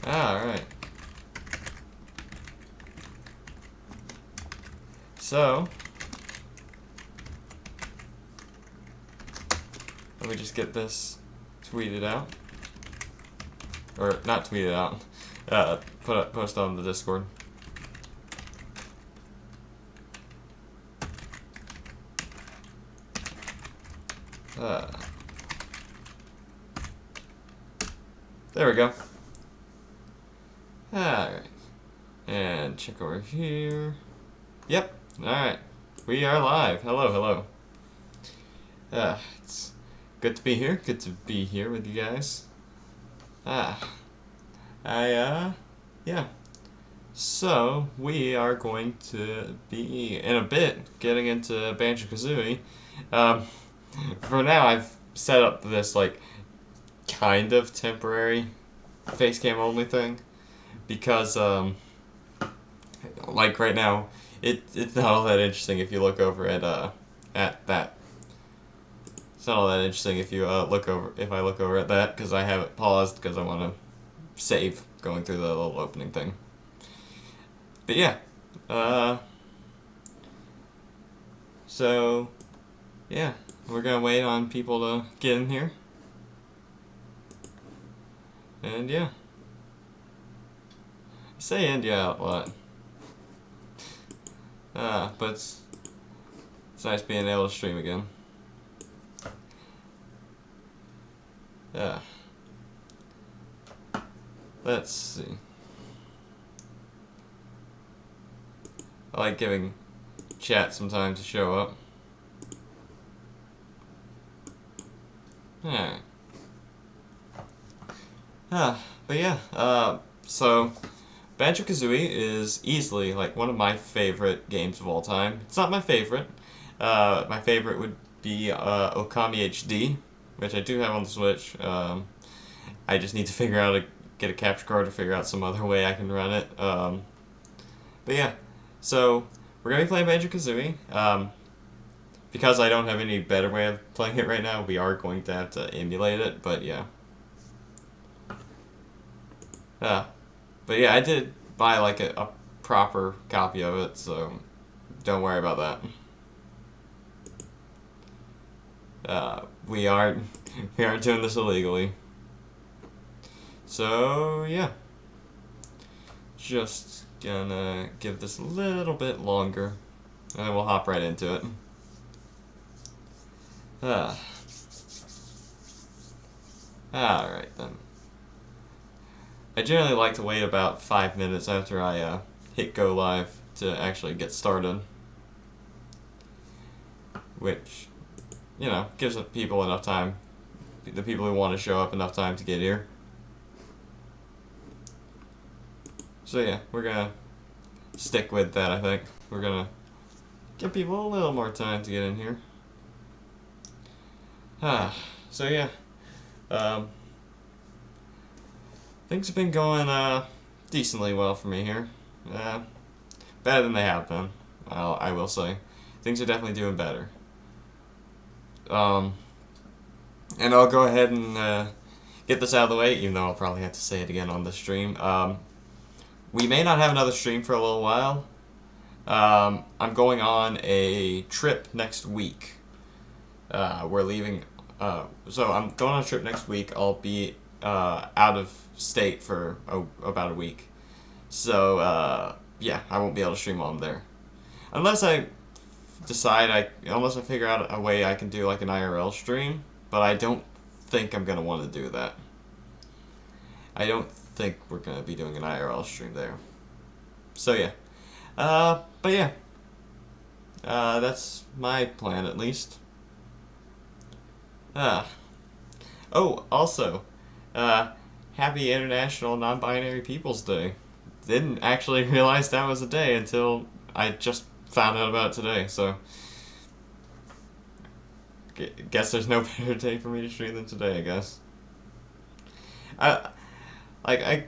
Alright. So, let me just get this tweeted out. Or, not tweeted out. Post on the Discord. There we go. Alright. And check over here. Yep. Alright. We are live. Hello, hello. It's good to be here. Good to be here with you guys. Yeah. So, we are going to be, in a bit, getting into Banjo Kazooie. For now, I've set up this, like, kind of temporary facecam only thing. Because, like, right now, it's not all that interesting if you look over at that. It's not all that interesting if you if I look over at that, because I have it paused because I want to save going through the little opening thing. But yeah, so yeah, we're gonna wait on people to get in here, and yeah, I say "and yeah" a lot. But it's nice being able to stream again. Let's see. I like giving chat some time to show up. Alright. But yeah, so Banjo Kazooie is easily like one of my favorite games of all time. It's not my favorite. My favorite would be Okami HD, which I do have on the Switch. I just need to figure out get a capture card to figure out some other way I can run it. But yeah, so we're gonna be playing Banjo Kazooie. Because I don't have any better way of playing it right now, we are going to have to emulate it. But yeah. But yeah, I did buy like a proper copy of it, so don't worry about that. We aren't doing this illegally. So yeah, just gonna give this a little bit longer, and then we'll hop right into it. Alright then. I generally like to wait about 5 minutes after I hit go live to actually get started, which, you know, gives people enough time, the people who want to show up, enough time to get here. So yeah, we're gonna stick with that, I think. We're gonna give people a little more time to get in here. So yeah, things have been going decently well for me here. Better than they have been, I will say. Things are definitely doing better. And I'll go ahead and get this out of the way, even though I'll probably have to say it again on the stream. We may not have another stream for a little while. I'm going on a trip next week. We're leaving. So I'm going on a trip next week. I'll be out of state for about a week. So yeah, I won't be able to stream while I'm there, unless I unless I figure out a way I can do like an IRL stream. But I don't think I'm gonna want to do that. I don't think we're gonna be doing an IRL stream there. So yeah, but yeah, that's my plan at least. Oh, also, happy International Non-Binary Peoples Day. Didn't actually realize that was a day until I just found out about it today, so guess there's no better day for me to stream than today, I guess. I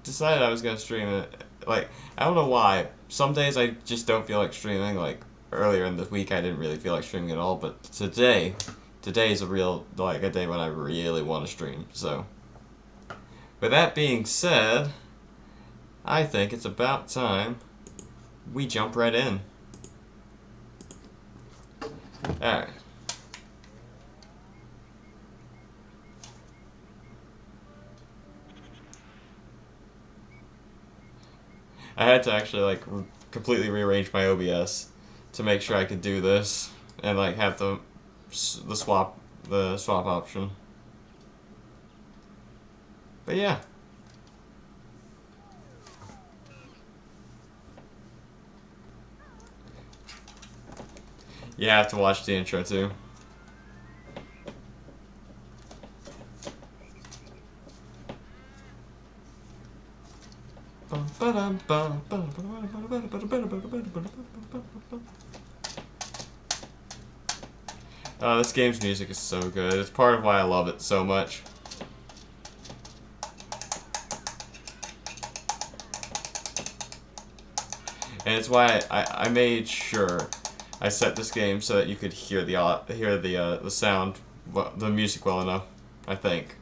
decided I was gonna stream it, like, I don't know why. Some days I just don't feel like streaming, like, earlier in the week I didn't really feel like streaming at all, but today is a real, like, a day when I really want to stream, so. With that being said, I think it's about time we jump right in. Alright. I had to actually like completely rearrange my OBS to make sure I could do this and like have the swap option. But yeah. You have to watch the intro too. This game's music is so good. It's part of why I love it so much. And it's why I made sure I set this game so that you could hear the sound, the music well enough. I think.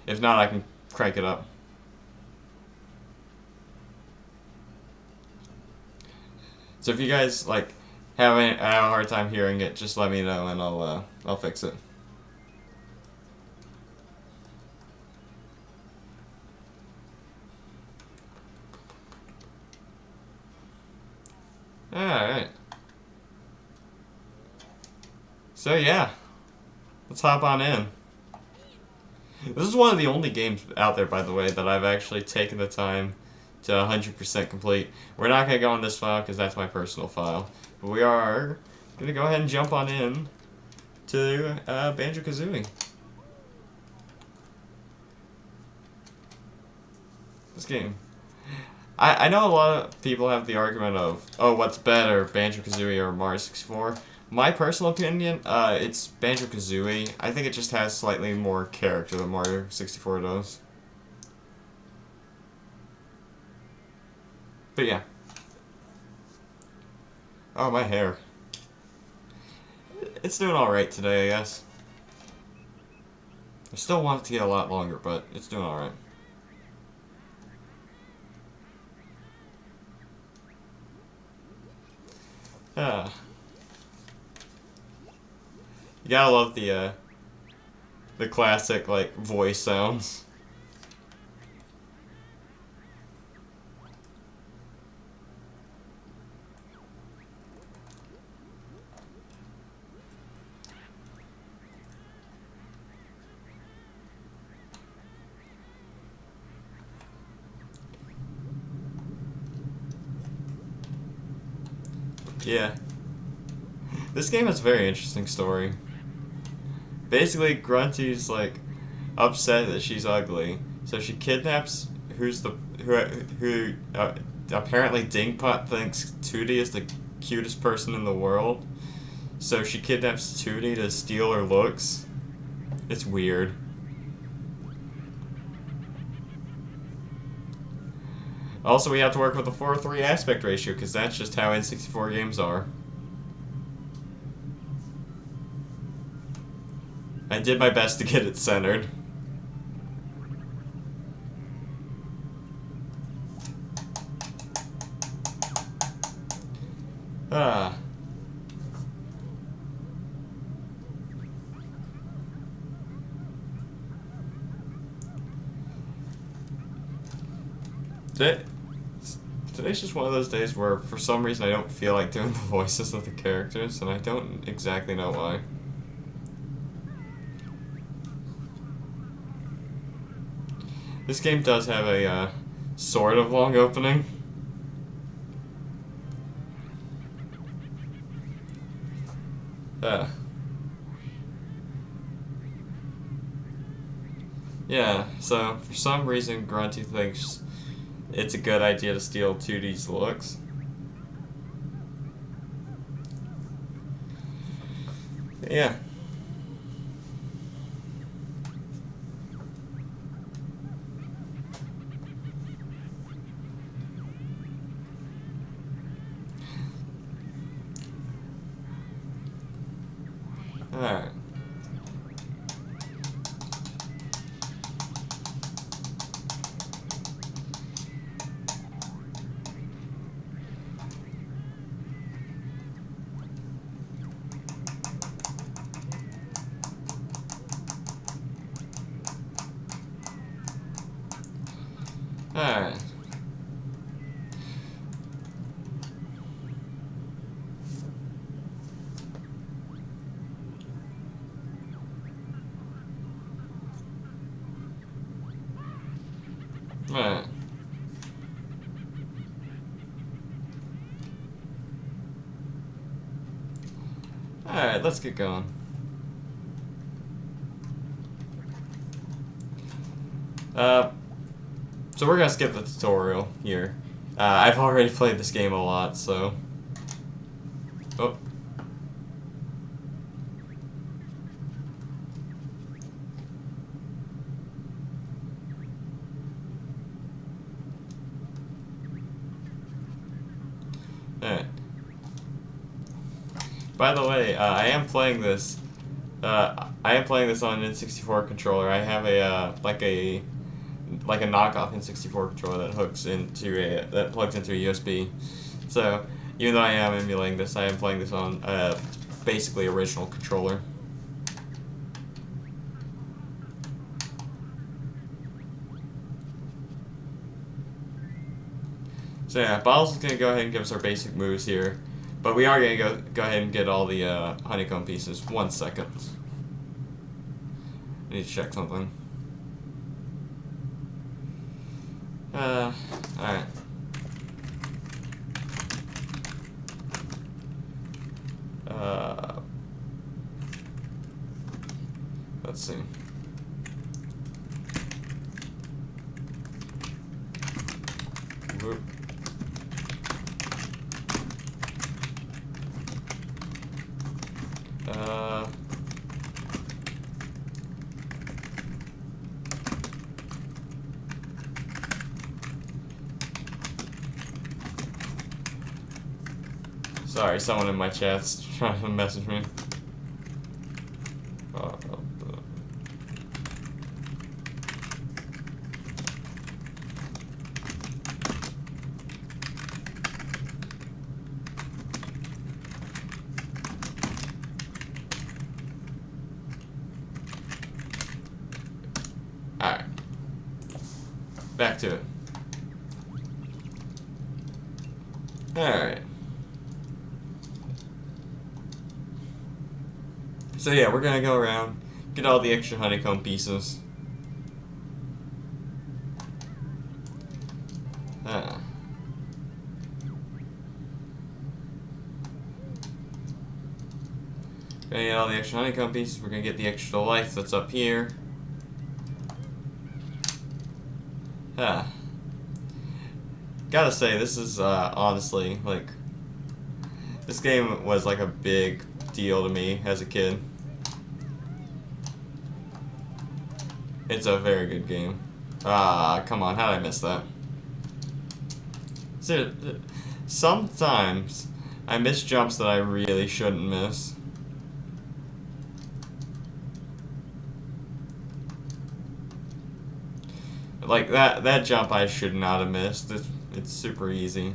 If not, I can crank it up. So if you guys like have a hard time hearing it, just let me know and I'll fix it. Alright. So yeah, let's hop on in. This is one of the only games out there, by the way, that I've actually taken the time to 100% complete. We're not going to go on this file because that's my personal file. But we are going to go ahead and jump on in to Banjo Kazooie. This game. I know a lot of people have the argument of, oh, what's better, Banjo Kazooie or Mario 64? My personal opinion, it's Banjo Kazooie. I think it just has slightly more character than Mario 64 does. But yeah. Oh, my hair. It's doing alright today, I guess. I still want it to get a lot longer, but it's doing alright. Ah. You gotta love the classic, like, voice sounds. Yeah. This game has a very interesting story. Basically, Grunty's, like, upset that she's ugly, so she kidnaps who apparently Dingpot thinks Tootie is the cutest person in the world. So she kidnaps Tootie to steal her looks. It's weird. Also, we have to work with a 4:3 aspect ratio, because that's just how N64 games are. I did my best to get it centered. Ah. Today's just one of those days where, for some reason, I don't feel like doing the voices of the characters, and I don't exactly know why. This game does have a sort of long opening. Yeah, so for some reason Grunty thinks it's a good idea to steal 2D's looks. Yeah. Alright. Alright. Alright. Alright, let's get going. So we're gonna skip the tutorial here. I've already played this game a lot, so... Oh. Alright. By the way, I am playing this on an N64 controller. I have a knockoff N64 controller that plugs into a USB. So even though I am emulating this, I am playing this on basically original controller. So yeah, Bottles is gonna go ahead and give us our basic moves here, but we are gonna go ahead and get all the honeycomb pieces. 1 second. I need to check something. Alright. Let's see. Whoop. Sorry, someone in my chat's trying to message me. Alright. Back to it. Alright. So yeah, we're gonna go around, get all the extra honeycomb pieces. Gonna get all the extra honeycomb pieces. We're gonna get the extra life that's up here. Gotta say, this is honestly, like, this game was like a big deal to me as a kid. It's a very good game. Come on, how did I miss that? Sometimes I miss jumps that I really shouldn't miss. Like that jump I should not have missed. It's super easy.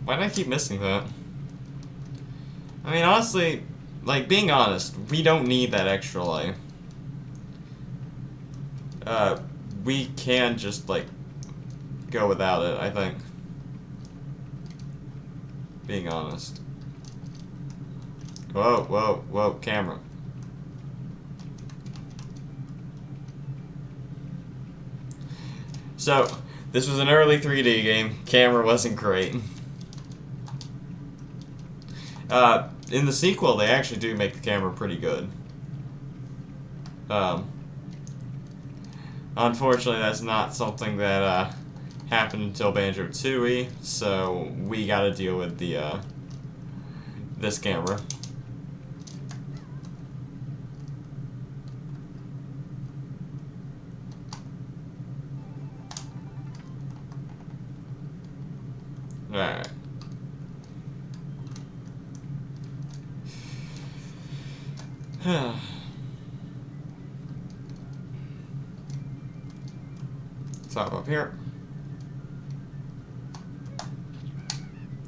Why do I keep missing that? I mean, honestly, like, being honest, we don't need that extra life. We can just, like, go without it, I think. Being honest. Whoa, whoa, whoa, camera. So, this was an early 3D game. Camera wasn't great. In the sequel, they actually do make the camera pretty good. Unfortunately, that's not something that happened until Banjo Kazooie, so we gotta deal with the this camera. Alright. Let's hop up here.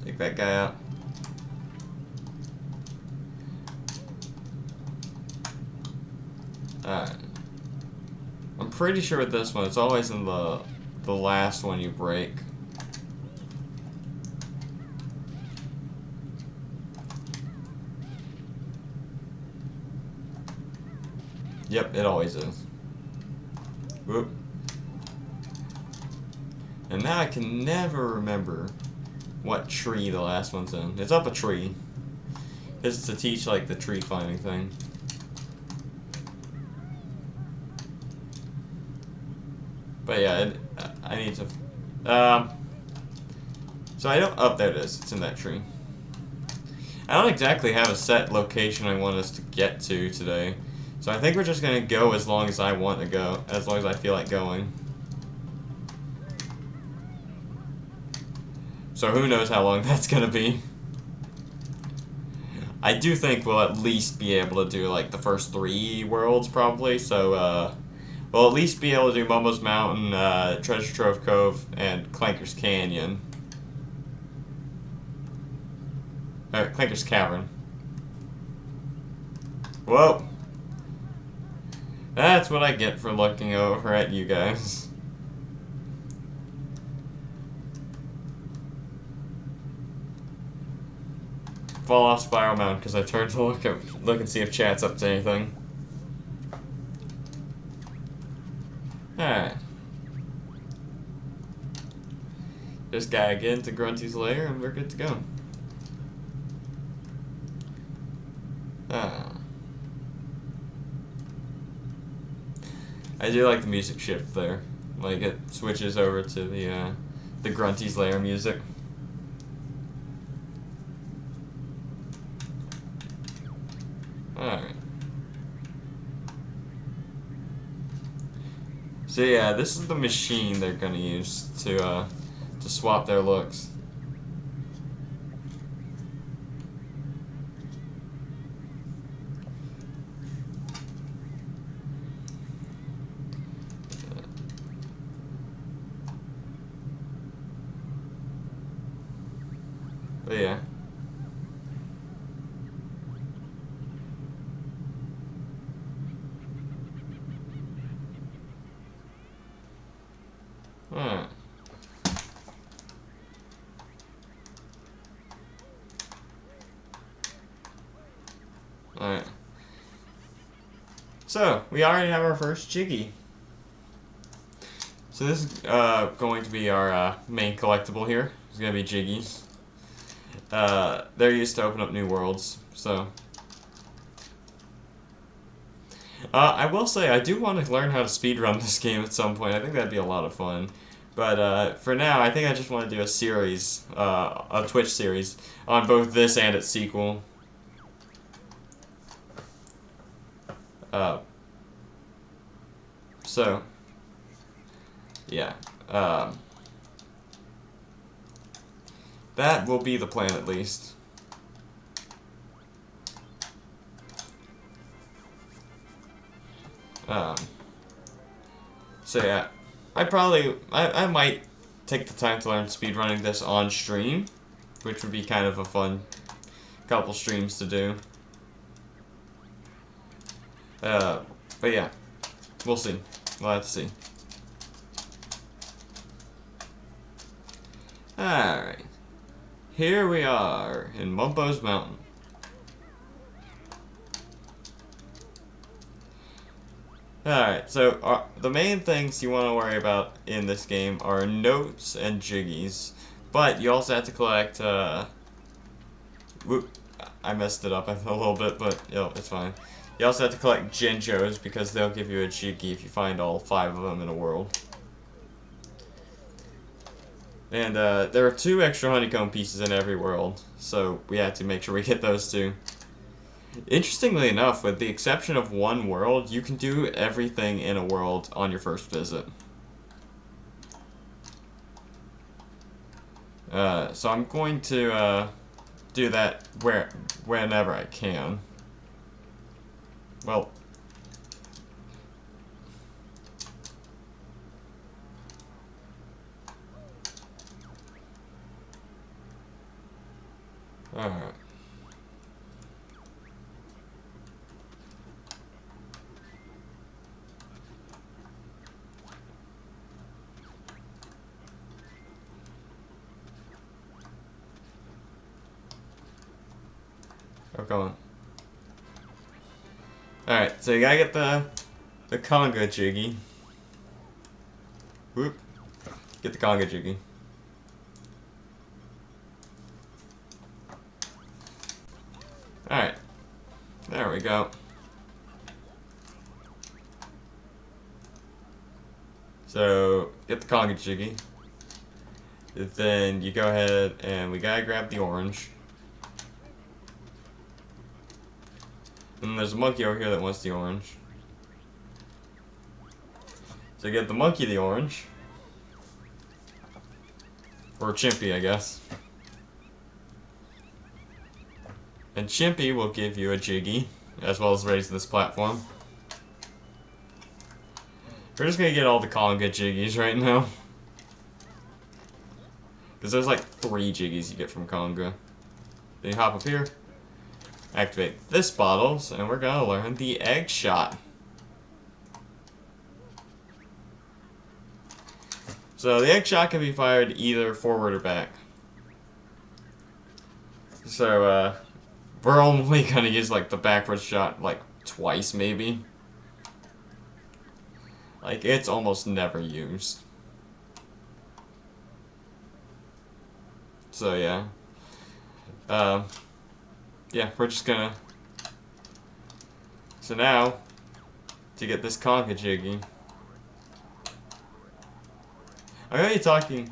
Take that guy out. Alright. I'm pretty sure with this one, it's always in the last one you break. Yep, it always is. Whoop. And now I can never remember what tree the last one's in. It's up a tree. This is to teach, like, the tree climbing thing. But yeah, I need to... So I don't... Oh, there it is. It's in that tree. I don't exactly have a set location I want us to get to today. So I think we're just going to go as long as I want to go. As long as I feel like going. So who knows how long that's going to be. I do think we'll at least be able to do, like, the first 3 worlds, probably. So, we'll at least be able to do Momo's Mountain, Treasure Trove Cove, and Clanker's Canyon. Clanker's Cavern. Whoa! That's what I get for looking over at you guys. Fall off Spiral Mountain because I turned to look and see if chat's up to anything. Alright. Just gotta get into Grunty's lair and we're good to go. I do like the music shift there. Like, it switches over to the Grunty's lair music. Alright. So yeah, this is the machine they're gonna use to swap their looks. But yeah. Alright. Alright. So, we already have our first Jiggy. So this is going to be our main collectible here. It's going to be Jiggies. They're used to open up new worlds, so... I will say, I do want to learn how to speedrun this game at some point. I think that'd be a lot of fun. But for now, I think I just want to do a series, a Twitch series, on both this and its sequel. So, yeah. That will be the plan, at least. So yeah, I might take the time to learn speedrunning this on stream, which would be kind of a fun couple streams to do. But yeah, we'll see. We'll have to see. Alright. Here we are in Momo's Mountain. Alright, so the main things you want to worry about in this game are notes and jiggies. But you also have to collect, whoop, I messed it up a little bit, but yo, it's fine. You also have to collect Jinjos because they'll give you a jiggy if you find all 5 of them in a world. And there are 2 extra honeycomb pieces in every world, so we have to make sure we get those 2. Interestingly enough, with the exception of 1 world, you can do everything in a world on your first visit. So I'm going to do that whenever I can. Well, Alright. Oh, come on. Alright, so you gotta get the conga jiggy. Whoop. Get the conga jiggy. Alright. There we go. So, get the conga jiggy. Then you go ahead and we gotta grab the orange. And there's a monkey over here that wants the orange. So get the monkey the orange. Or Chimpy, I guess. And Chimpy will give you a jiggy, as well as raise this platform. We're just gonna get all the conga jiggies right now. Because there's like 3 jiggies you get from conga. Then you hop up here. Activate this bottles, and we're gonna learn the egg shot. So the egg shot can be fired either forward or back. So we're only gonna use like the backwards shot like twice maybe. Like it's almost never used. So yeah. Yeah, we're just gonna... So now, to get this conga jiggy, I'm gonna be talking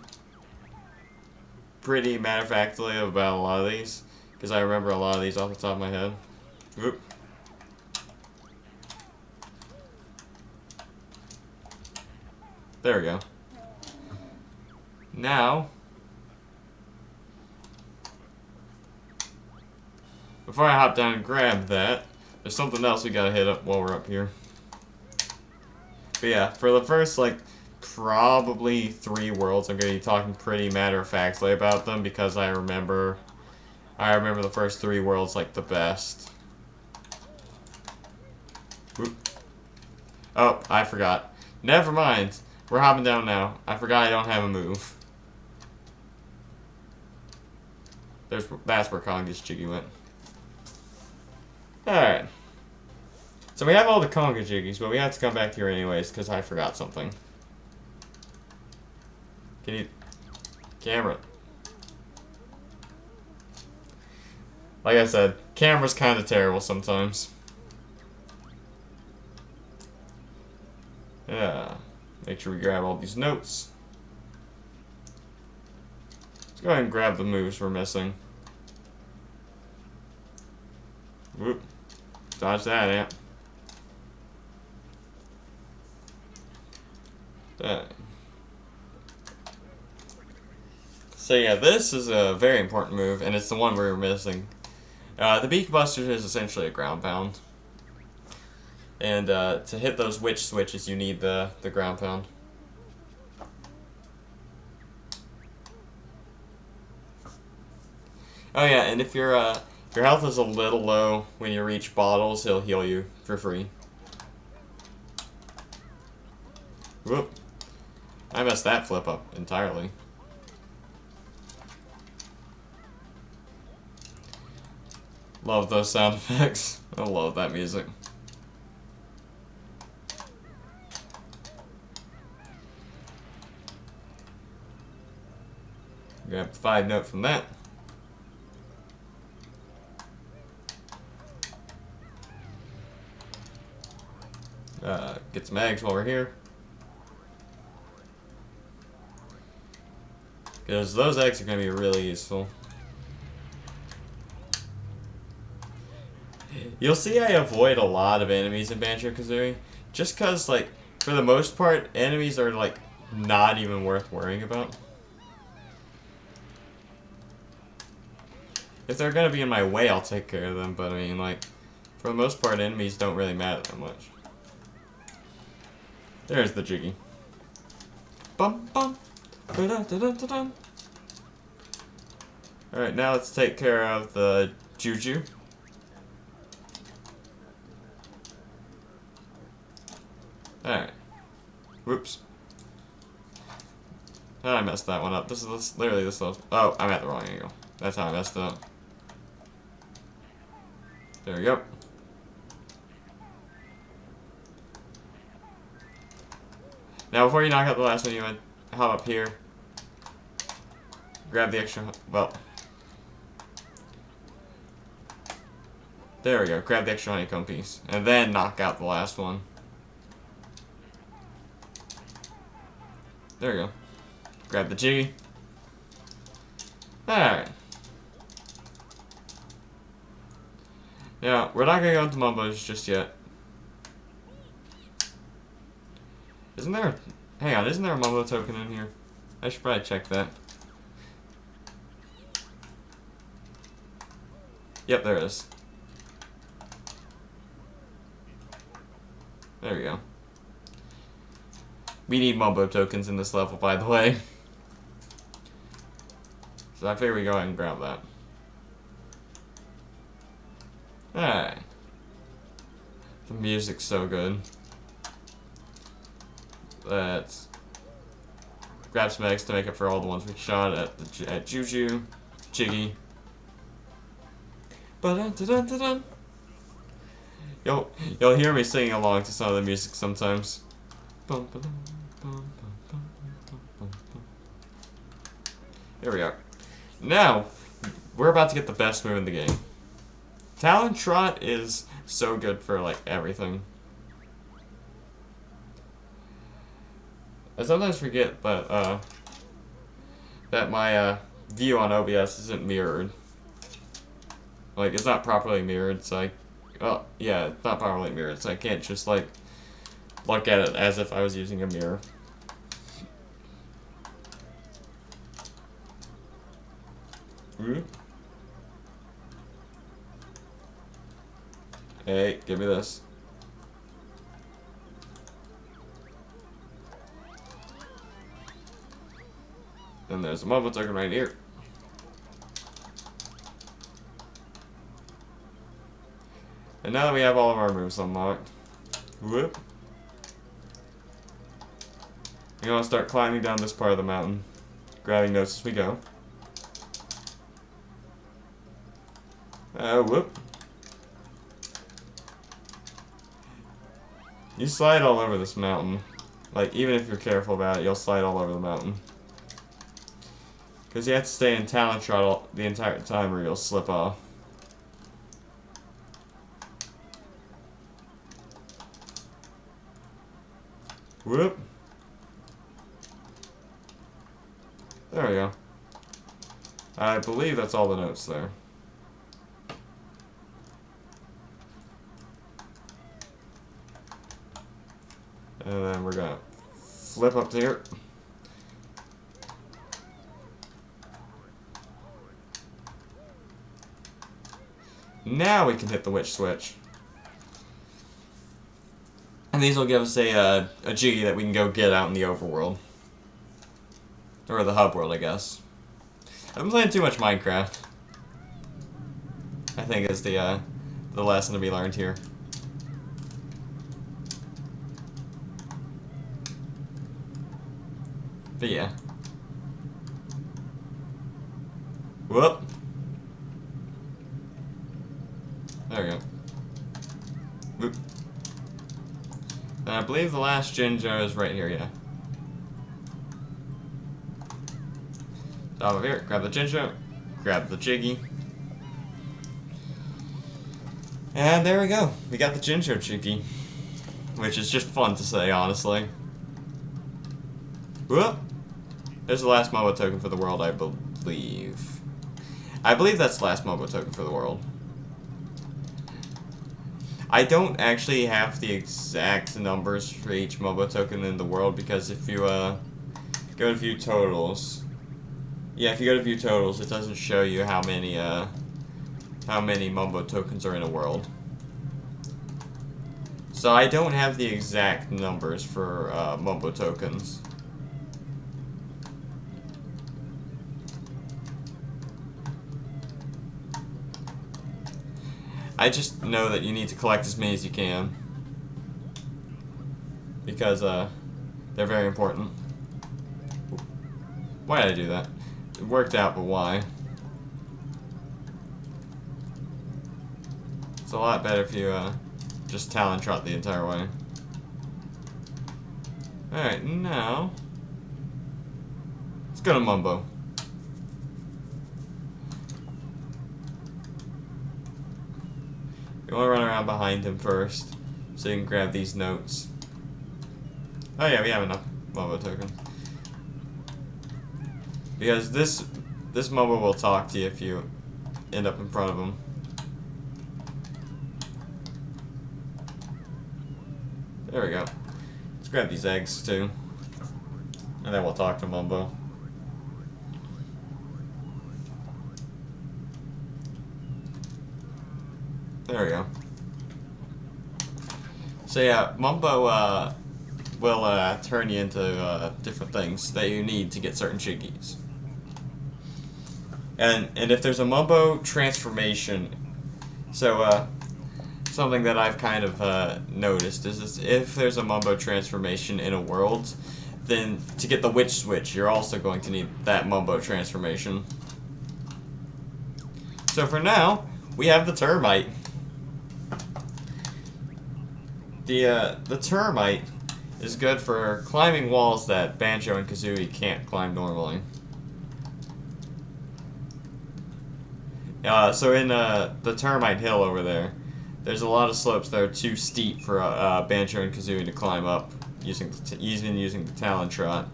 pretty matter-of-factly about a lot of these, because I remember a lot of these off the top of my head. Oop. There we go. Now, before I hop down and grab that, there's something else we gotta hit up while we're up here. But yeah, for the first, like, probably 3 worlds, I'm gonna be talking pretty matter-of-factly about them because I remember the first 3 worlds, like, the best. Oop. Oh, I forgot. Never mind. We're hopping down now. I forgot I don't have a move. That's where Conga's jiggy went. Alright. So we have all the conga jiggies, but we have to come back here anyways, because I forgot something. Can you... Camera. Like I said, camera's kind of terrible sometimes. Yeah. Make sure we grab all these notes. Let's go ahead and grab the moves we're missing. Whoop. Dodge that, ant. So yeah, this is a very important move, and it's the one we were missing. The Beak Buster is essentially a ground pound. And to hit those witch switches, you need the ground pound. Oh yeah, and if your health is a little low when you reach bottles, he'll heal you for free. Whoop. I messed that flip up entirely. Love those sound effects. I love that music. Grab the 5 note from that. Get some eggs while we're here. Because those eggs are going to be really useful. You'll see I avoid a lot of enemies in Banjo Kazooie. Just because, like, for the most part, enemies are, like, not even worth worrying about. If they're going to be in my way, I'll take care of them. But, I mean, like, for the most part, enemies don't really matter that much. There's the jiggy. Bum bum. Da-da-da-da-da-da. Alright, now let's take care of the Juju. Alright. Whoops. Oh, I messed that one up. This is literally this level. Oh, I'm at the wrong angle. That's how I messed it up. There we go. Now, before you knock out the last one, you want to hop up here. Grab the extra. Well. There we go. Grab the extra honeycomb piece. And then knock out the last one. There we go. Grab the Jiggy. Alright. Now, we're not going to go into Mumbos just yet. Isn't there... Hang on, isn't there a Mumbo token in here? I should probably check that. Yep, there is. There we go. We need Mumbo tokens in this level, by the way. So I figure we go ahead and grab that. Alright. The music's so good. Let's grab some eggs to make up for all the ones we shot at Juju, Jiggy. Ba-dun-dun-dun-dun-dun. You'll hear me singing along to some of the music sometimes. Here we are. Now, we're about to get the best move in the game. Talon Trot is so good for, like, everything. I sometimes forget that my view on OBS isn't mirrored. Like, it's not properly mirrored, so yeah, it's not properly mirrored, so I can't just, like, look at it as if I was using a mirror. Hey, give me this. And there's a Mumbo token right here. And now that we have all of our moves unlocked, whoop, we're gonna start climbing down this part of the mountain, grabbing notes as we go. Whoop. You slide all over this mountain. Like, even if you're careful about it, you'll slide all over the mountain. Because you have to stay in Talon Trot the entire time or you'll slip off. Whoop. There we go. I believe that's all the notes there. And then we're gonna flip up to here. Now we can hit the witch switch. And these will give us a Jiggy that we can go get out in the overworld. Or the hub world, I guess. I've been playing too much Minecraft. I think is the lesson to be learned here. But yeah. Whoop. There we go. Whoop. And I believe the last Jinjo is right here, yeah. Over here, grab the Jinjo, grab the Jiggy. And there we go. We got the Jinjo Jiggy. Which is just fun to say, honestly. Whoop! There's the last Momo token for the world, I believe. I believe that's the last Momo token for the world. I don't actually have the exact numbers for each Momo token in the world because if you go to view totals, yeah, if you go to view totals, it doesn't show you how many Momo tokens are in a world. So I don't have the exact numbers for Momo tokens. I just know that you need to collect as many as you can. Because, they're very important. Why did I do that? It worked out, but why? It's a lot better if you, just talon trot the entire way. Alright, now... let's go to Mumbo. You want to run around behind him first, so you can grab these notes. Oh yeah, we have enough Mumbo tokens. Because this Mumbo will talk to you if you end up in front of him. There we go. Let's grab these eggs too. And then we'll talk to Mumbo. There we go. So yeah, Mumbo will turn you into different things that you need to get certain jiggies. And if there's a Mumbo transformation, so something that I've kind of noticed is if there's a Mumbo transformation in a world, then to get the witch switch, you're also going to need that Mumbo transformation. So for now, we have the termite. The termite is good for climbing walls that Banjo and Kazooie can't climb normally. So in the termite hill over there, there's a lot of slopes that are too steep for Banjo and Kazooie to climb up using the talon trot.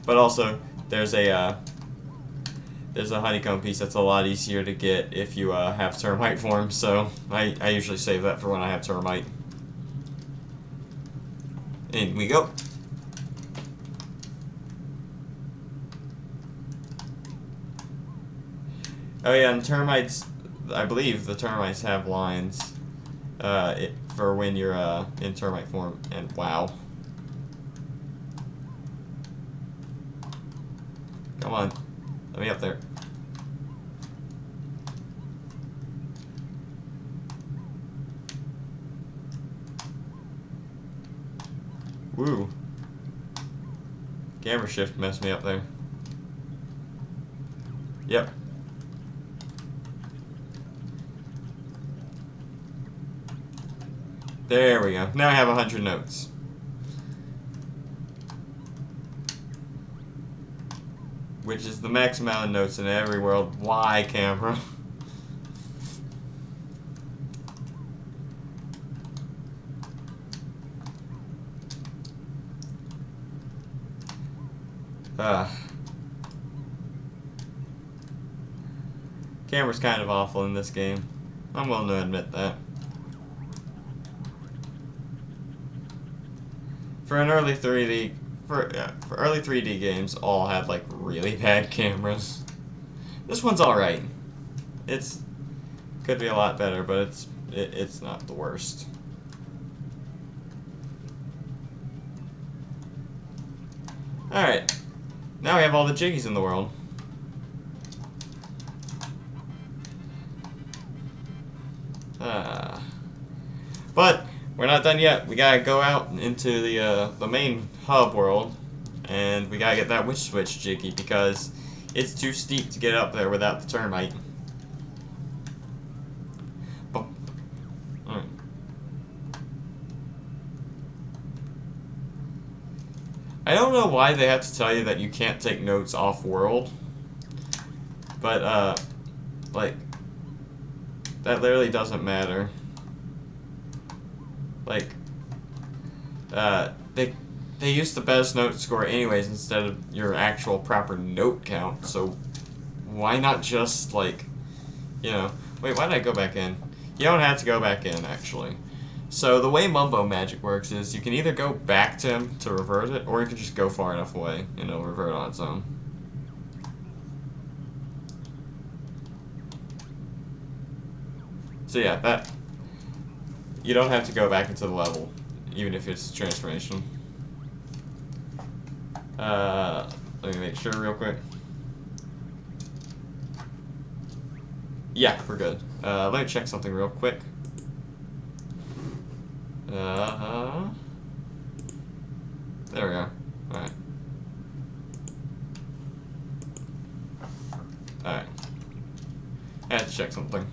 But also there's a honeycomb piece that's a lot easier to get if you have termite form. So I usually save that for when I have termite. In we go. Oh yeah, and termites, I believe the termites have lines for when you're in termite form, and wow. Come on, let me up there. Woo. Camera shift messed me up there. Yep. There we go. Now I have 100 notes. Which is the max amount of notes in every world. Why, camera? Camera's kind of awful in this game. I'm willing to admit that. For an early 3D, for early 3D games, all had like really bad cameras. This one's all right. It's could be a lot better, but it's not the worst. All right, now we have all the jiggies in the world. But we're not done yet. We gotta go out into the main hub world, and we gotta get that witch switch jiggy because it's too steep to get up there without the termite. But, alright. I don't know why they have to tell you that you can't take notes off world, but like that literally doesn't matter. Like, they use the best note score anyways instead of your actual proper note count, so why not just, like, you know... Wait, why did I go back in? You don't have to go back in, actually. So the way Mumbo magic works is you can either go back to him to revert it, or you can just go far enough away and it'll revert on its own. So yeah, that... You don't have to go back into the level, even if it's a transformation. Let me make sure real quick. Yeah, we're good. Let me check something real quick. There we go. Alright. Alright. I had to check something.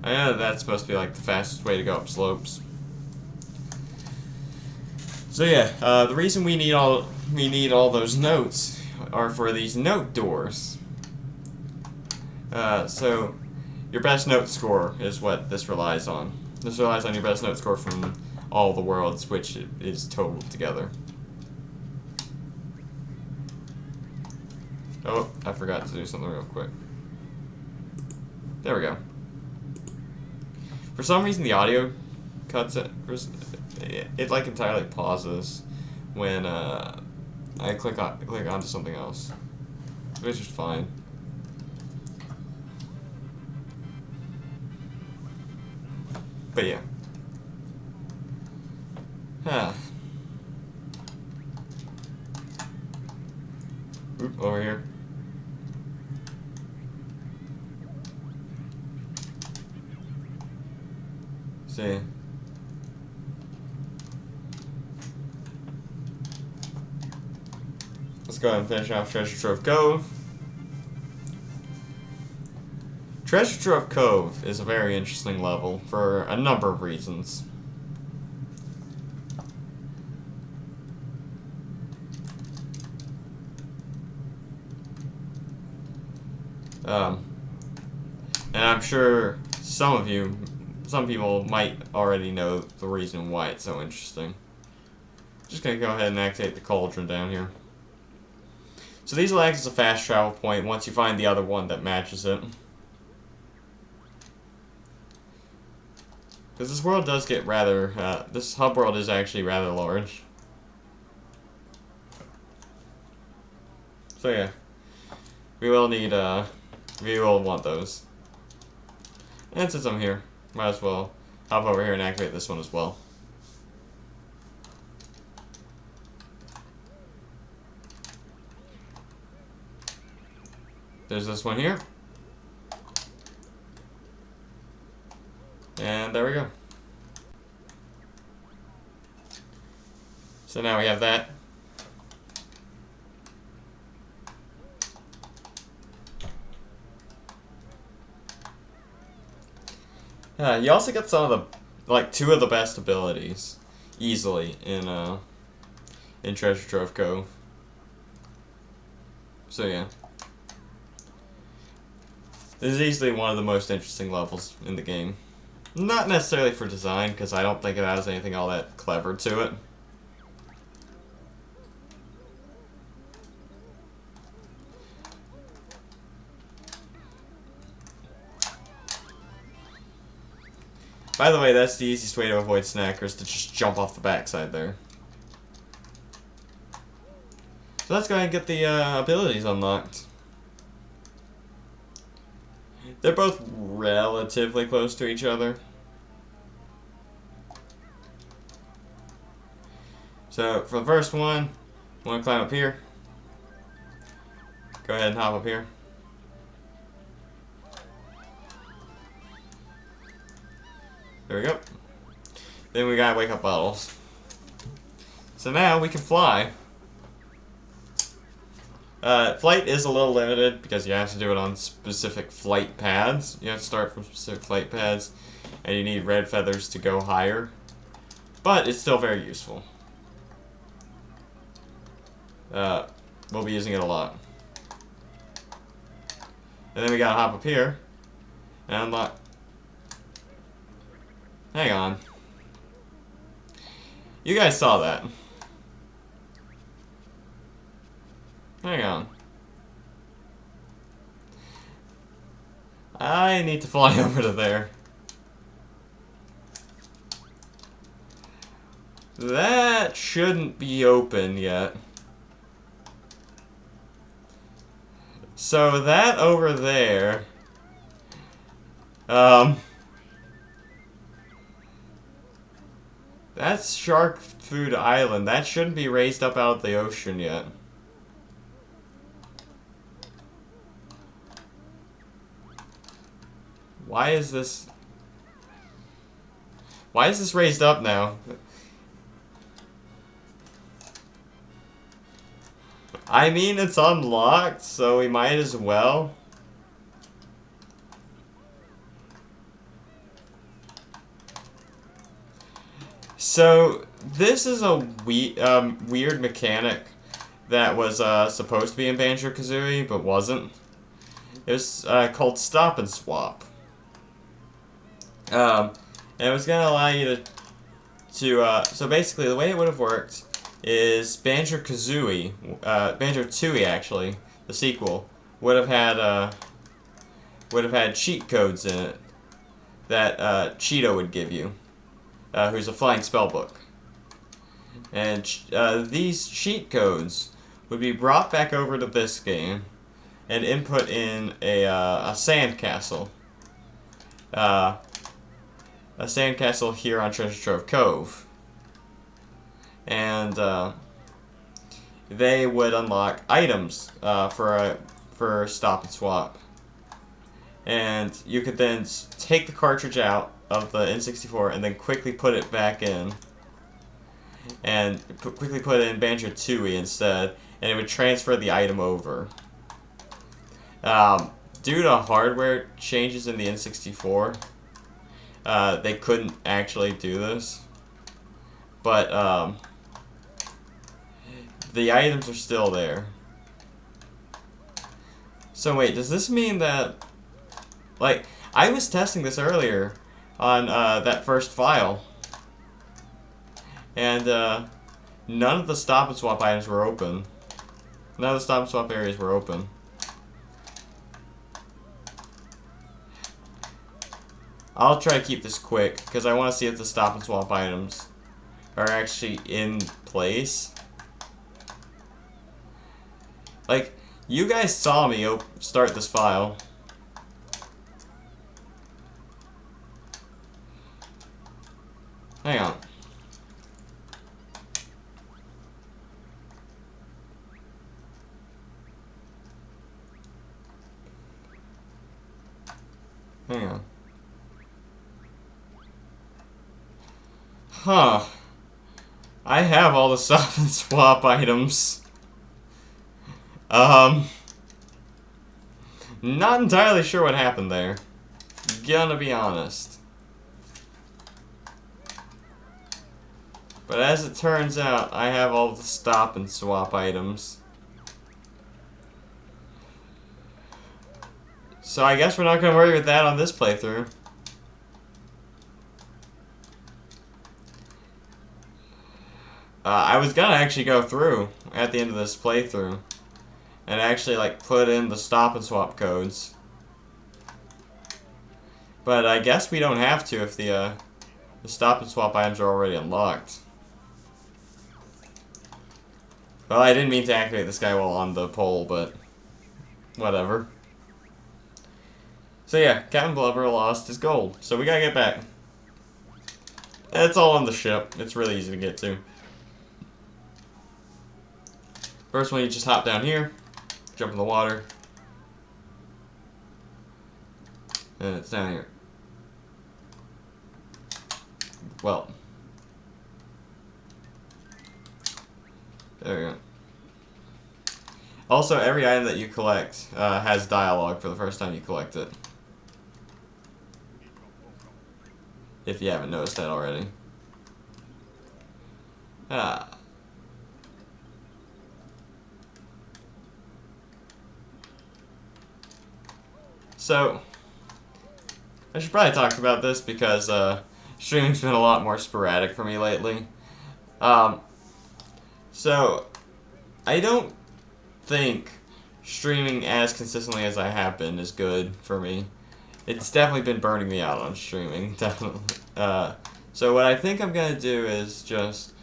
I know that's supposed to be like the fastest way to go up slopes. So yeah, the reason we need all those notes are for these note doors. So your best note score is what this relies on. This relies on your best note score from all the worlds, which is totaled together. Oh, I forgot to do something real quick. There we go. For some reason, the audio cuts it. It like entirely pauses when I click onto something else, which is fine. But yeah. Oop, over here. See. Let's go ahead and finish off Treasure Trove Cove. Treasure Trove Cove is a very interesting level for a number of reasons. And I'm sure some people might already know the reason why it's so interesting. Just gonna go ahead and activate the cauldron down here. So these will act as a fast travel point once you find the other one that matches it. Because this world does get rather, this hub world is actually rather large. So yeah, we will want those. And since I'm here, might as well hop over here and activate this one as well. There's this one here. And there we go. So now we have that. You also get some of the, like, two of the best abilities easily in Treasure Trove Cove. So yeah. This is easily one of the most interesting levels in the game. Not necessarily for design, because I don't think it has anything all that clever to it. By the way, that's the easiest way to avoid snackers, to just jump off the backside there. So let's go ahead and get the abilities unlocked. They're both relatively close to each other. So for the first one, I want to climb up here. Go ahead and hop up here. There we go. Then we got wake up bottles. So now we can fly. Flight is a little limited because you have to do it on specific flight paths. You have to start from specific flight paths, and you need red feathers to go higher. But it's still very useful. We'll be using it a lot. And then we gotta hop up here and unlock. Hang on. You guys saw that. Hang on. I need to fly over to there. That shouldn't be open yet. So that over there... That's Shark Food Island. That shouldn't be raised up out of the ocean yet. Why is this... Why is this raised up now? I mean, it's unlocked, so we might as well. So, this is a weird mechanic that was supposed to be in Banjo Kazooie, but wasn't. It was called Stop and Swap. And it was going to allow you to so basically the way it would have worked is Banjo Kazooie, Banjo Tooie actually, the sequel, would have had cheat codes in it that Cheeto would give you, who's a flying spellbook. And these cheat codes would be brought back over to this game and input in a sandcastle. A sandcastle here on Treasure Trove Cove. And they would unlock items for Stop and Swap. And you could then take the cartridge out of the N64 and then quickly put it back in. And quickly put in Banjo Tooie instead, and it would transfer the item over. Due to hardware changes in the N64, they couldn't actually do this. But the items are still there. So wait, does this mean that... Like, I was testing this earlier on that first file. And none of the Stop and Swap items were open. None of the Stop and Swap areas were open. I'll try to keep this quick, because I want to see if the Stop and Swap items are actually in place. Like, you guys saw me start this file. Hang on. Hang on. Huh. I have all the Stop and Swap items. Not entirely sure what happened there. Gonna be honest. But as it turns out, I have all the Stop and Swap items. So I guess we're not gonna worry with that on this playthrough. I was gonna actually go through at the end of this playthrough and actually like put in the Stop and Swap codes. But I guess we don't have to if the Stop and Swap items are already unlocked. Well, I didn't mean to activate this guy while on the pole, but whatever. So yeah, Captain Blubber lost his gold, so we gotta get back. It's all on the ship. It's really easy to get to. First one, you just hop down here, jump in the water, and it's down here. Well, there we go. Also, every item that you collect has dialogue for the first time you collect it. If you haven't noticed that already. So, I should probably talk about this because streaming's been a lot more sporadic for me lately. So, I don't think streaming as consistently as I have been is good for me. It's definitely been burning me out on streaming, definitely. So what I think I'm gonna do is just,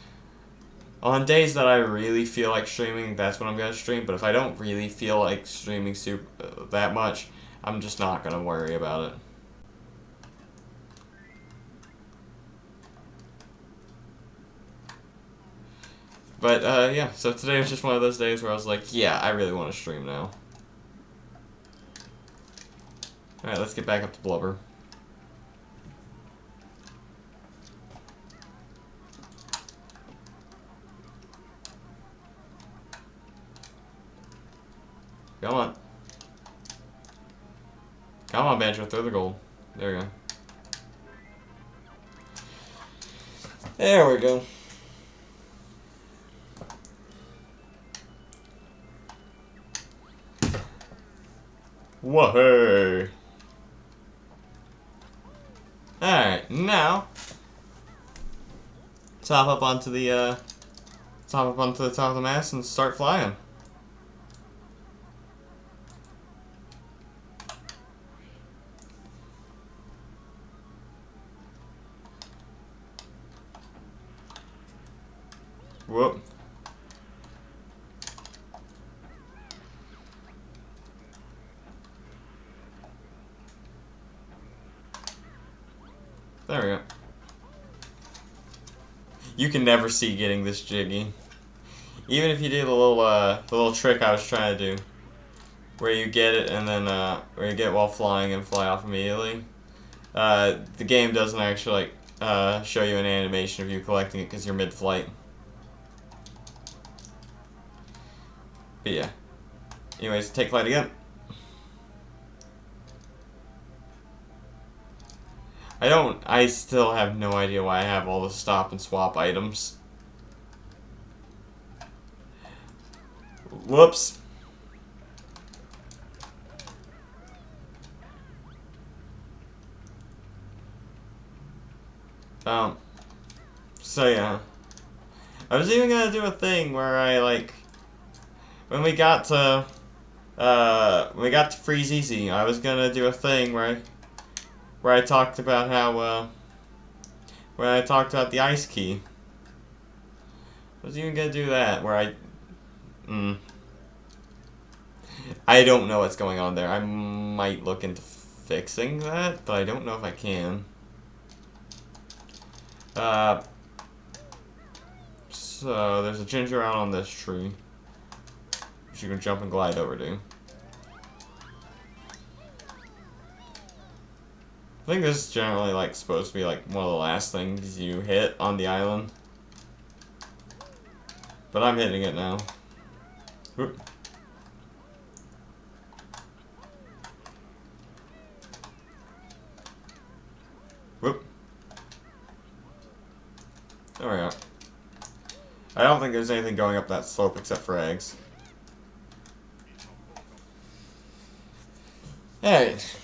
on days that I really feel like streaming, that's when I'm gonna stream. But if I don't really feel like streaming that much, I'm just not gonna worry about it. But, yeah, so today was just one of those days where I was like, yeah, I really want to stream now. Alright, let's get back up to Blubber. Come on. Come on, Banjo, throw the gold. There we go. There we go. Whoa! Alright, now top up onto the top of the mast and start flying. Whoop. There we go. You can never see getting this jiggy. Even if you do the little trick I was trying to do, where you get it and then where you get it while flying and fly off immediately. The game doesn't actually show you an animation of you collecting it because you're mid-flight. But yeah. Anyways, take flight again. I still have no idea why I have all the stop and swap items. Whoops. So yeah. I was even gonna do a thing where I, like, when we got to Freeze Easy, I was gonna do a thing where I talked about how, when I talked about the ice key. I was even gonna do that, where I don't know what's going on there. I might look into fixing that, but I don't know if I can. So there's a ginger out on this tree, which you can jump and glide over to. I think this is generally, like, supposed to be, like, one of the last things you hit on the island. But I'm hitting it now. Whoop. Whoop. There we go. I don't think there's anything going up that slope except for eggs. Alright.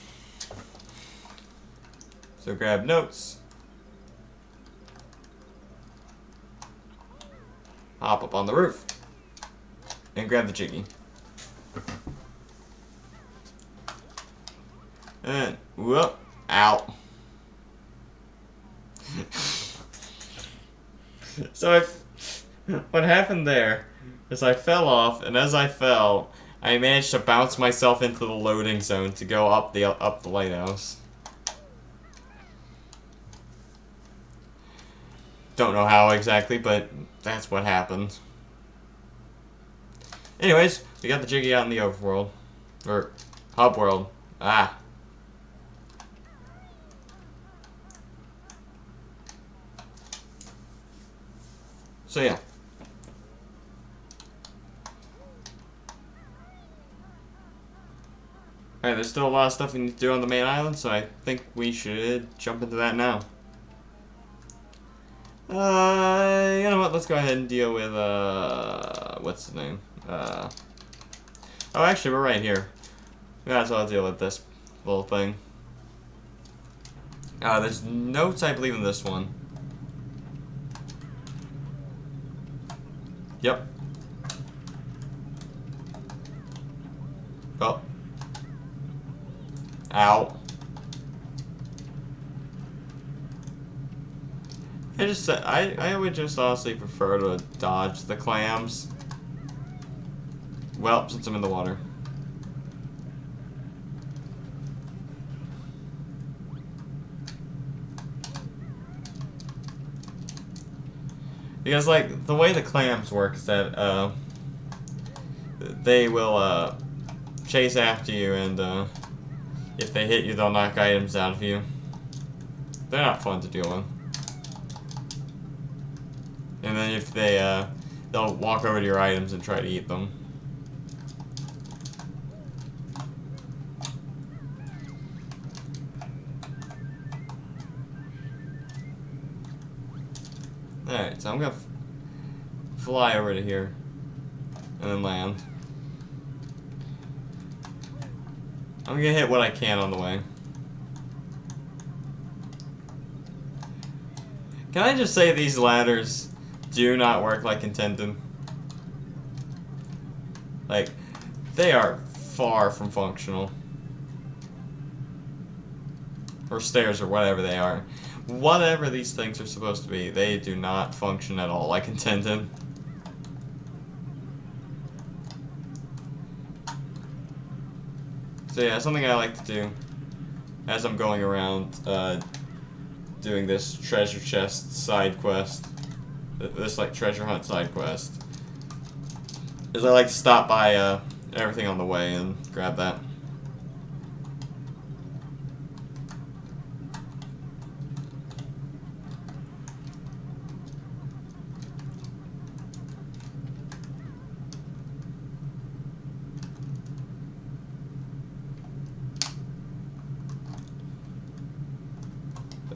So grab notes. Hop up on the roof. And grab the jiggy. And, whoop, out. So what happened there is I fell off, and as I fell, I managed to bounce myself into the loading zone to go up the lighthouse. Don't know how exactly, but that's what happened. Anyways, we got the jiggy out in the overworld. Or, hub world. Ah. So yeah. Alright, there's still a lot of stuff we need to do on the main island, so I think we should jump into that now. You know what, let's go ahead and deal with, what's his name? Oh, actually, we're right here. We might as well deal with this little thing. There's notes, I believe, in this one. Yep. Oh. Ow. I would just honestly prefer to dodge the clams. Well, since I'm in the water. Because, like, the way the clams work is that, they will, chase after you, and, if they hit you, they'll knock items out of you. They're not fun to deal with. And then if they'll walk over to your items and try to eat them. Alright, so I'm gonna fly over to here. And then land. I'm gonna hit what I can on the way. Can I just say these ladders do not work like intended? Like, they are far from functional. Or stairs, or whatever they are. Whatever these things are supposed to be, they do not function at all like intended. So yeah, something I like to do as I'm going around doing this treasure chest side quest, this like treasure hunt side quest, is I like to stop by everything on the way and grab that.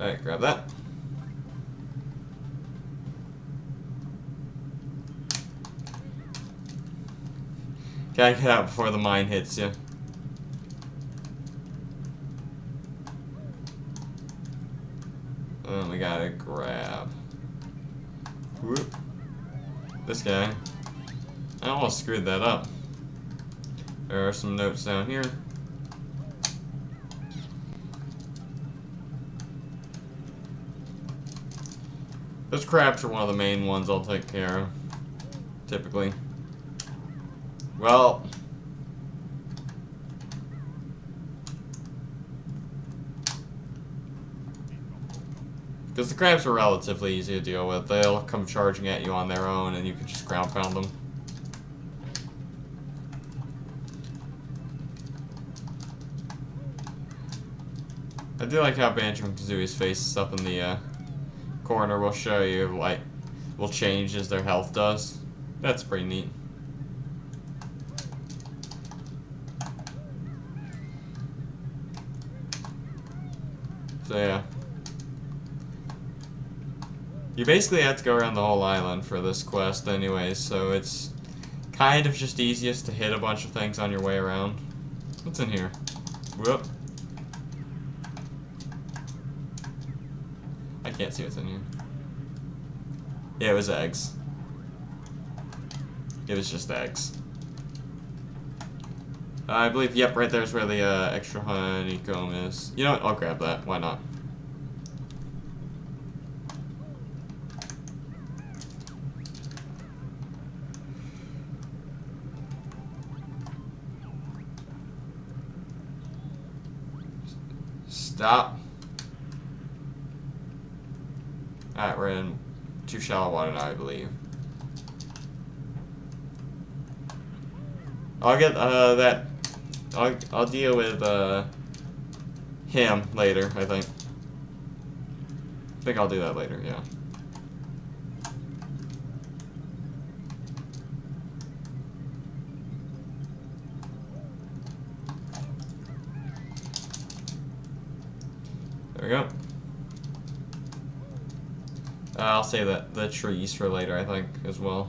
Alright, grab that. Gotta get out before the mine hits you. And we gotta grab. Whoop. This guy. I almost screwed that up. There are some notes down here. Those crabs are one of the main ones I'll take care of, typically. Well, because the crabs are relatively easy to deal with. They'll come charging at you on their own, and you can just ground pound them. I do like how Banjo Kazooie's face is up in the corner. Will show you, like, will change as their health does. That's pretty neat. So yeah. You basically have to go around the whole island for this quest anyways, so it's kind of just easiest to hit a bunch of things on your way around. What's in here? Whoop. I can't see what's in here. Yeah, it was eggs. It was just eggs. I believe, yep, right there's where the extra honeycomb is. You know what? I'll grab that. Why not? Stop. Alright, we're in too shallow water now, I believe. I'll get that. I'll deal with him later, I think. I think I'll do that later, yeah. There we go. I'll save the trees for later, I think, as well.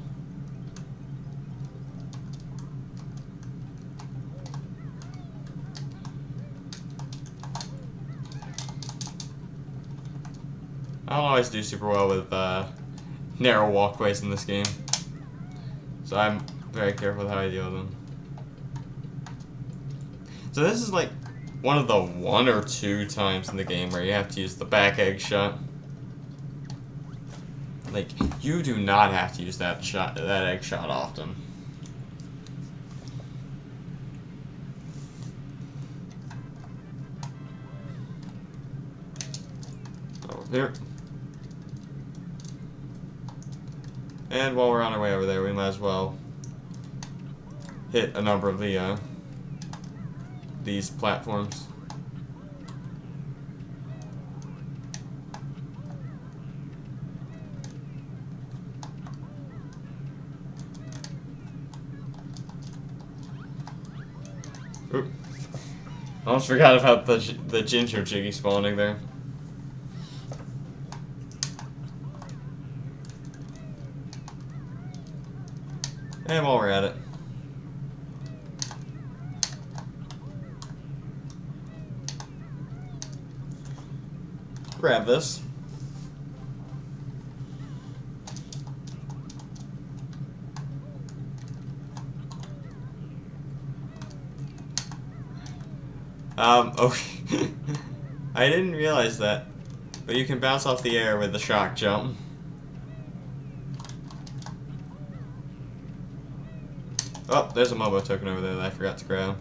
I don't always do super well with narrow walkways in this game, so I'm very careful with how I deal with them. So this is like one of the 1 or 2 times in the game where you have to use the back egg shot. Like, you do not have to use that egg shot often. Over here. And while we're on our way over there, we might as well hit a number of the these platforms. Oop. Almost forgot about the ginger jiggy spawning there. And while we're at it, grab this. Okay. I didn't realize that, but you can bounce off the air with the shock jump. Oh, there's a Mobo token over there that I forgot to grab.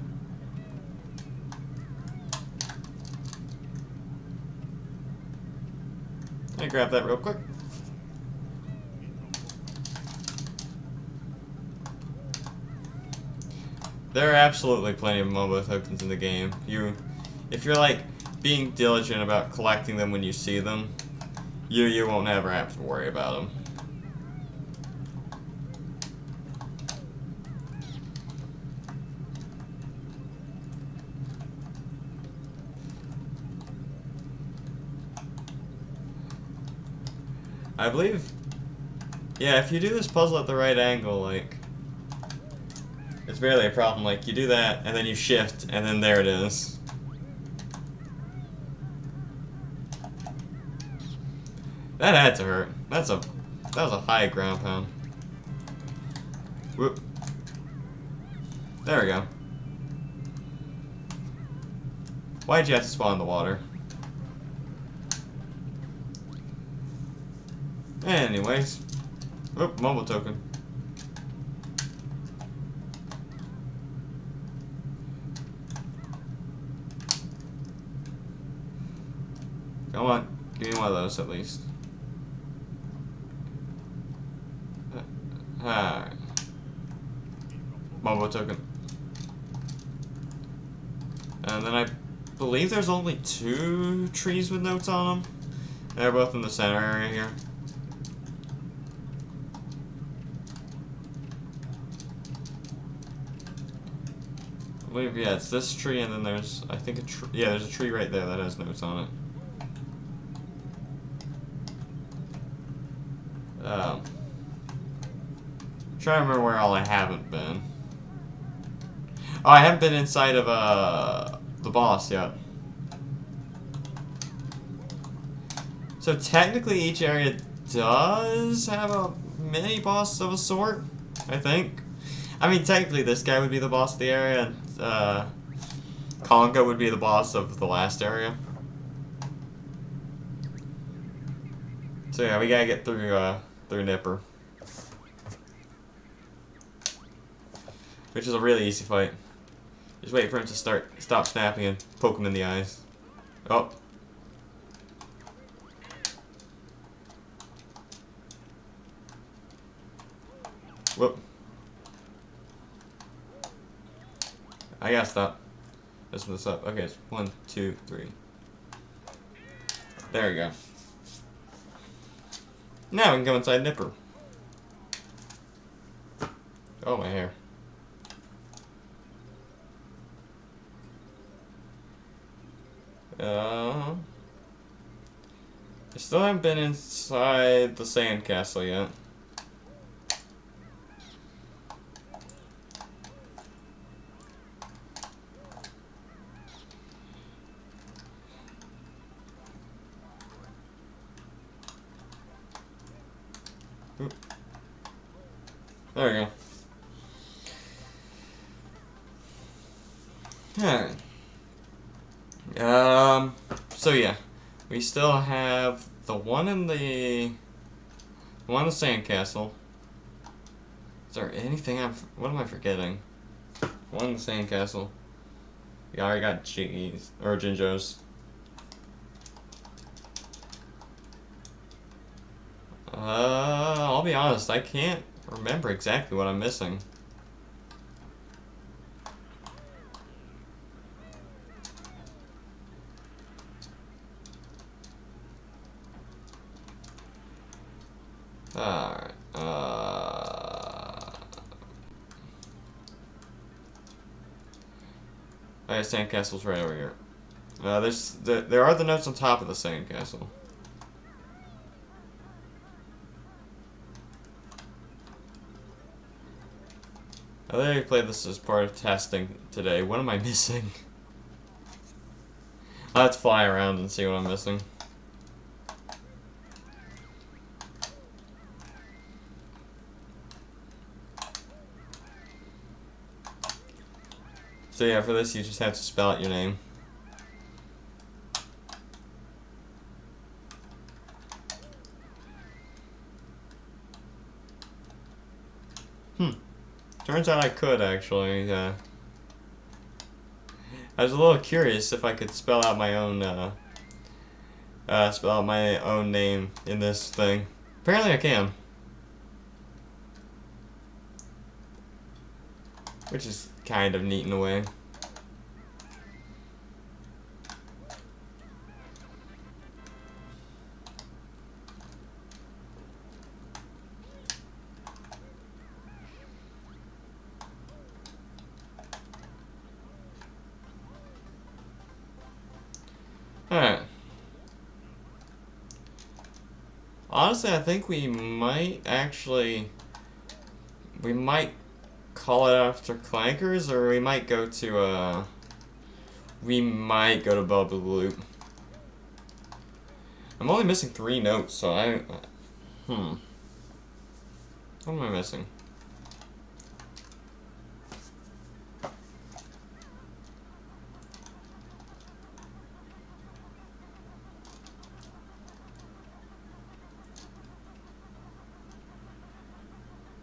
Let me grab that real quick. There are absolutely plenty of Mobo tokens in the game. If you're like being diligent about collecting them when you see them, you won't ever have to worry about them. I believe, yeah, if you do this puzzle at the right angle, like, it's barely a problem. Like, you do that, and then you shift, and then there it is. That had to hurt. That was a high ground pound. Whoop. There we go. Why'd you have to spawn in the water? Anyways. Oop, mobile token. Come on, give me one of those at least. Alright. Mobile token. And then I believe there's only 2 trees with notes on them. They're both in the center area here. I believe, yeah, it's this tree, and then there's, I think, there's a tree right there that has notes on it. Trying to remember where all I haven't been. Oh, I haven't been inside of the boss yet. So technically, each area does have a mini boss of a sort, I think. I mean, technically, this guy would be the boss of the area, and Conga would be the boss of the last area. So yeah, we gotta get through Nipper, which is a really easy fight. Just wait for him to stop snapping and poke him in the eyes. Oh. Whoop. I gotta stop. Let's move this up. Okay, it's 1, 2, 3. There we go. Now we can go inside Nipper. Oh, my hair. I still haven't been inside the sandcastle yet. Oop. There we go. Alright. So yeah, we still have the one in the sandcastle. Is there anything what am I forgetting? One in the sandcastle. We already got Jiggies, or Jinjos. I'll be be honest, I can't remember exactly what I'm missing. Alright, Alright, sandcastle's right over here. There are the notes on top of the sandcastle. I literally played this as part of testing today. What am I missing? Let's fly around and see what I'm missing. So yeah, for this you just have to spell out your name. Turns out I could actually. I was a little curious if I could spell out my own name in this thing. Apparently I can. Which is kind of neat in a way. Alright. Honestly, I think we might call it after Clankers, or we might go to Bubble Loop. I'm only missing 3 notes, so what am I missing?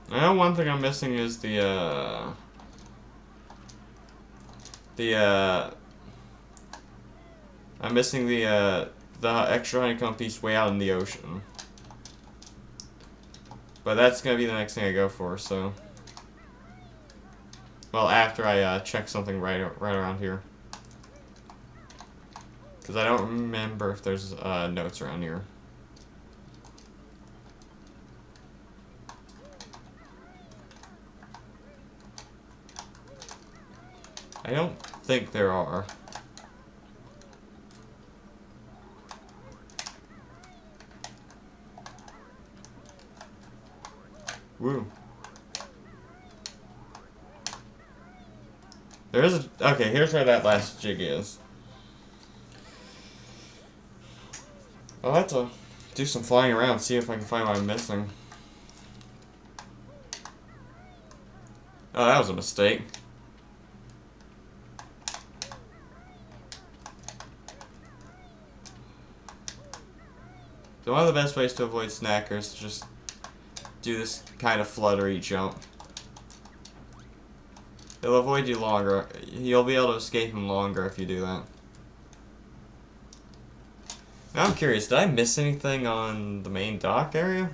I know one thing I'm missing is I'm missing the extra honeycomb piece way out in the ocean. But that's gonna be the next thing I go for, so. Well, after I check something right around here. Because I don't remember if there's notes around here. I don't think there are. Woo. There is a... Okay, here's where that last jig is. I'll have to do some flying around, see if I can find what I'm missing. Oh, that was a mistake. So one of the best ways to avoid snackers is just do this kind of fluttery jump. It'll avoid you longer. You'll be able to escape him longer if you do that. Now I'm curious, did I miss anything on the main dock area?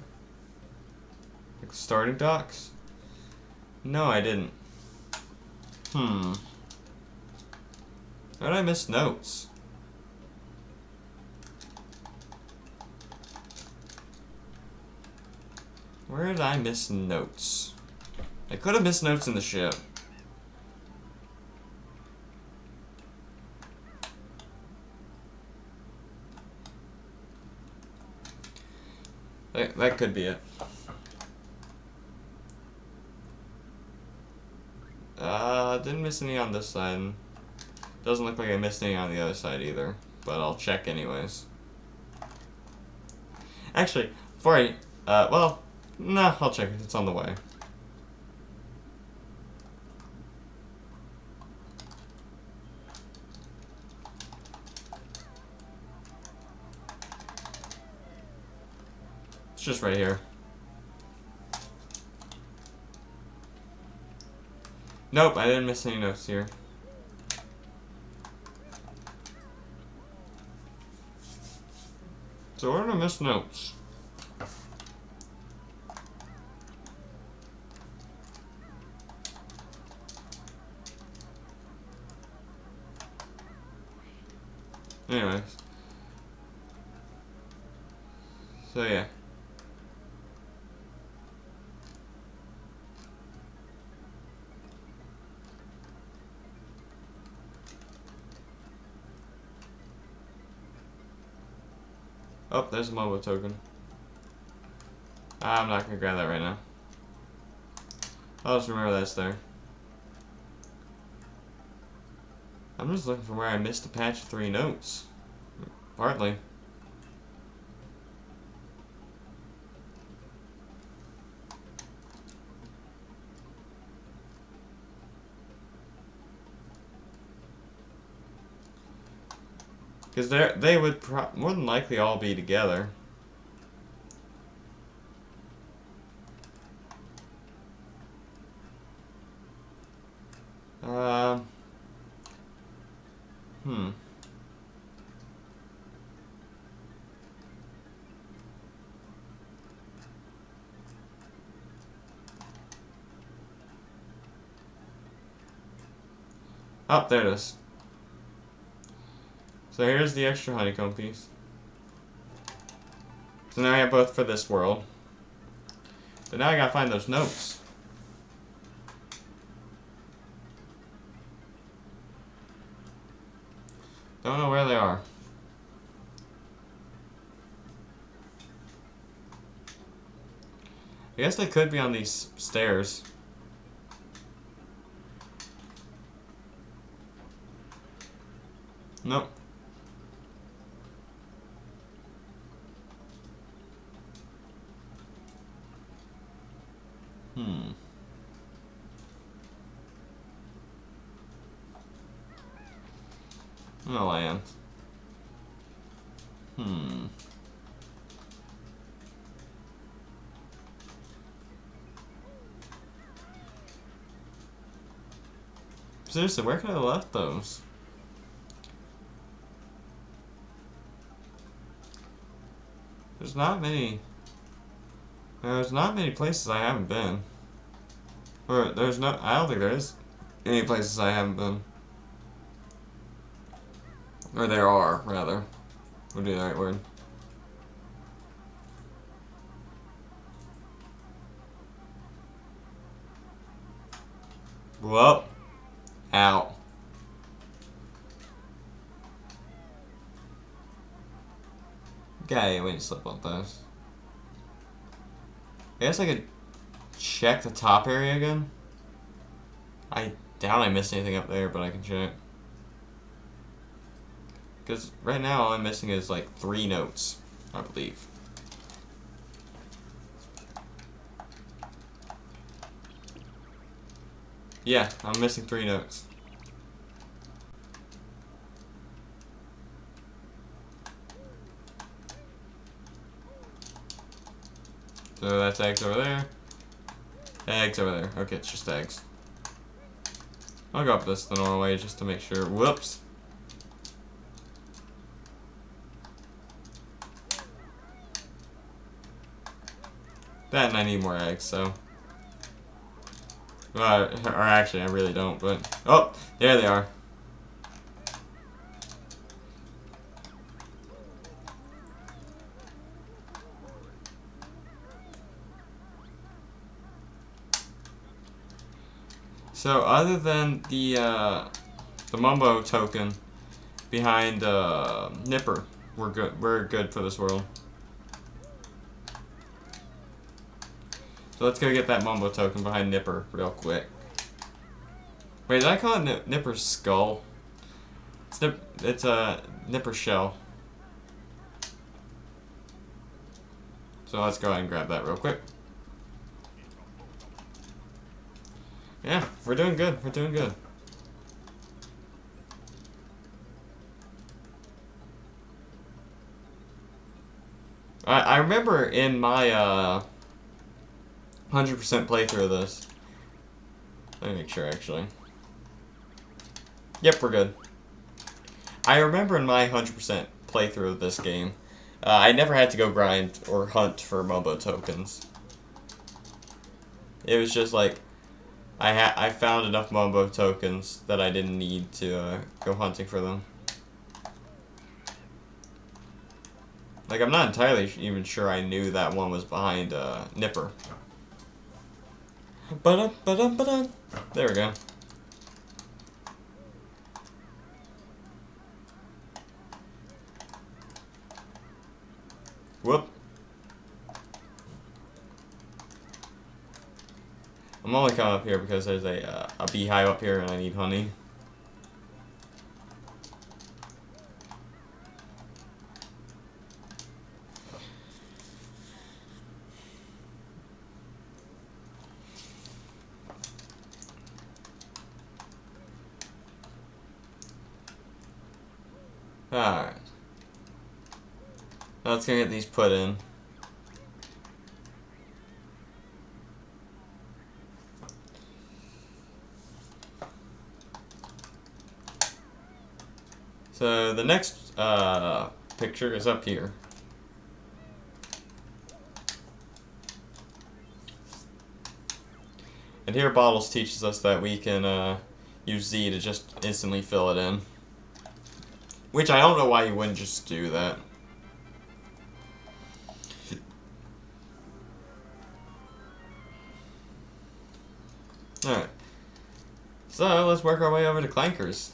Like the starting docks? No, I didn't. Where did I miss notes? Where did I miss notes? I could have missed notes in the ship. That could be it. Didn't miss any on this side. Doesn't look like I missed any on the other side either, but I'll check anyways. Actually, before I, well, nah, I'll check it. It's on the way. It's just right here. Nope, I didn't miss any notes here. So where did I miss notes? Anyways. So yeah. Oh, there's a mobile token. I'm not gonna grab that right now. I'll just remember that's there. I'm just looking for where I missed a patch of 3 notes. Partly. Because they would more than likely all be together. Hmm. Oh, there it is. So here's the extra honeycomb piece. So now I have both for this world. But now I gotta find those notes. Don't know where they are. I guess they could be on these stairs. Nope. No land. Seriously, where could I have left those? There's not many. There's not many places I haven't been. Or there's no. I don't think there is any places I haven't been. Or there are, rather. Would be the right word. Well, out. Okay, wait, slip on those. I guess I could check the top area again. I doubt I missed anything up there, but I can check. Because right now all I'm missing is like 3 notes, I believe. Yeah, I'm missing 3 notes. So that's eggs over there. Eggs over there. Okay, it's just eggs. I'll go up this the normal way just to make sure. Whoops. That and I need more eggs, so. Or actually, I really don't, but. Oh, there they are. So other than the Mumbo token behind Nipper, we're good. We're good for this world. So let's go get that Mumbo token behind Nipper real quick. Wait, did I call it Nipper's skull? It's a Nipper shell. So let's go ahead and grab that real quick. Yeah, we're doing good. We're doing good. I remember in my 100% playthrough of this. Let me make sure actually. Yep, we're good. I remember in my 100% playthrough of this game, I never had to go grind or hunt for Mumbo tokens. It was just like I found enough Mumbo tokens that I didn't need to go hunting for them. Like, I'm not entirely even sure I knew that one was behind Nipper. Ba-da-ba-da-ba-da. There we go. Whoop. I'm only coming up here because there's a beehive up here and I need honey. Alright. Now let's go get these put in. So the next picture is up here. And here Bottles teaches us that we can use Z to just instantly fill it in. Which I don't know why you wouldn't just do that. Alright. So let's work our way over to Clankers.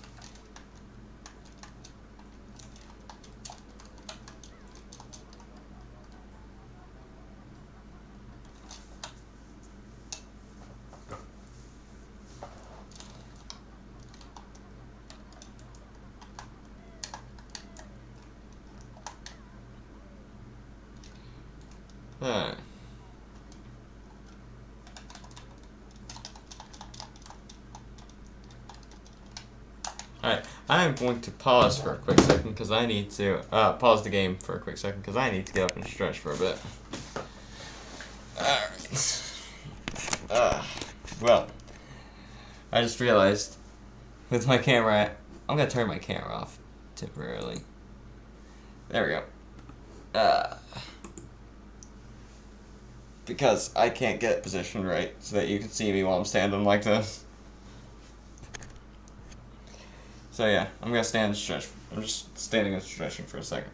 Alright. Alright, I am going to pause for a quick second because I need to pause the game for a quick second because I need to get up and stretch for a bit. Alright. Well, I just realized with my camera, I'm going to turn my camera off temporarily. There we go. Because I can't get positioned right so that you can see me while I'm standing like this. So yeah, I'm gonna stand and stretch. I'm just standing and stretching for a second.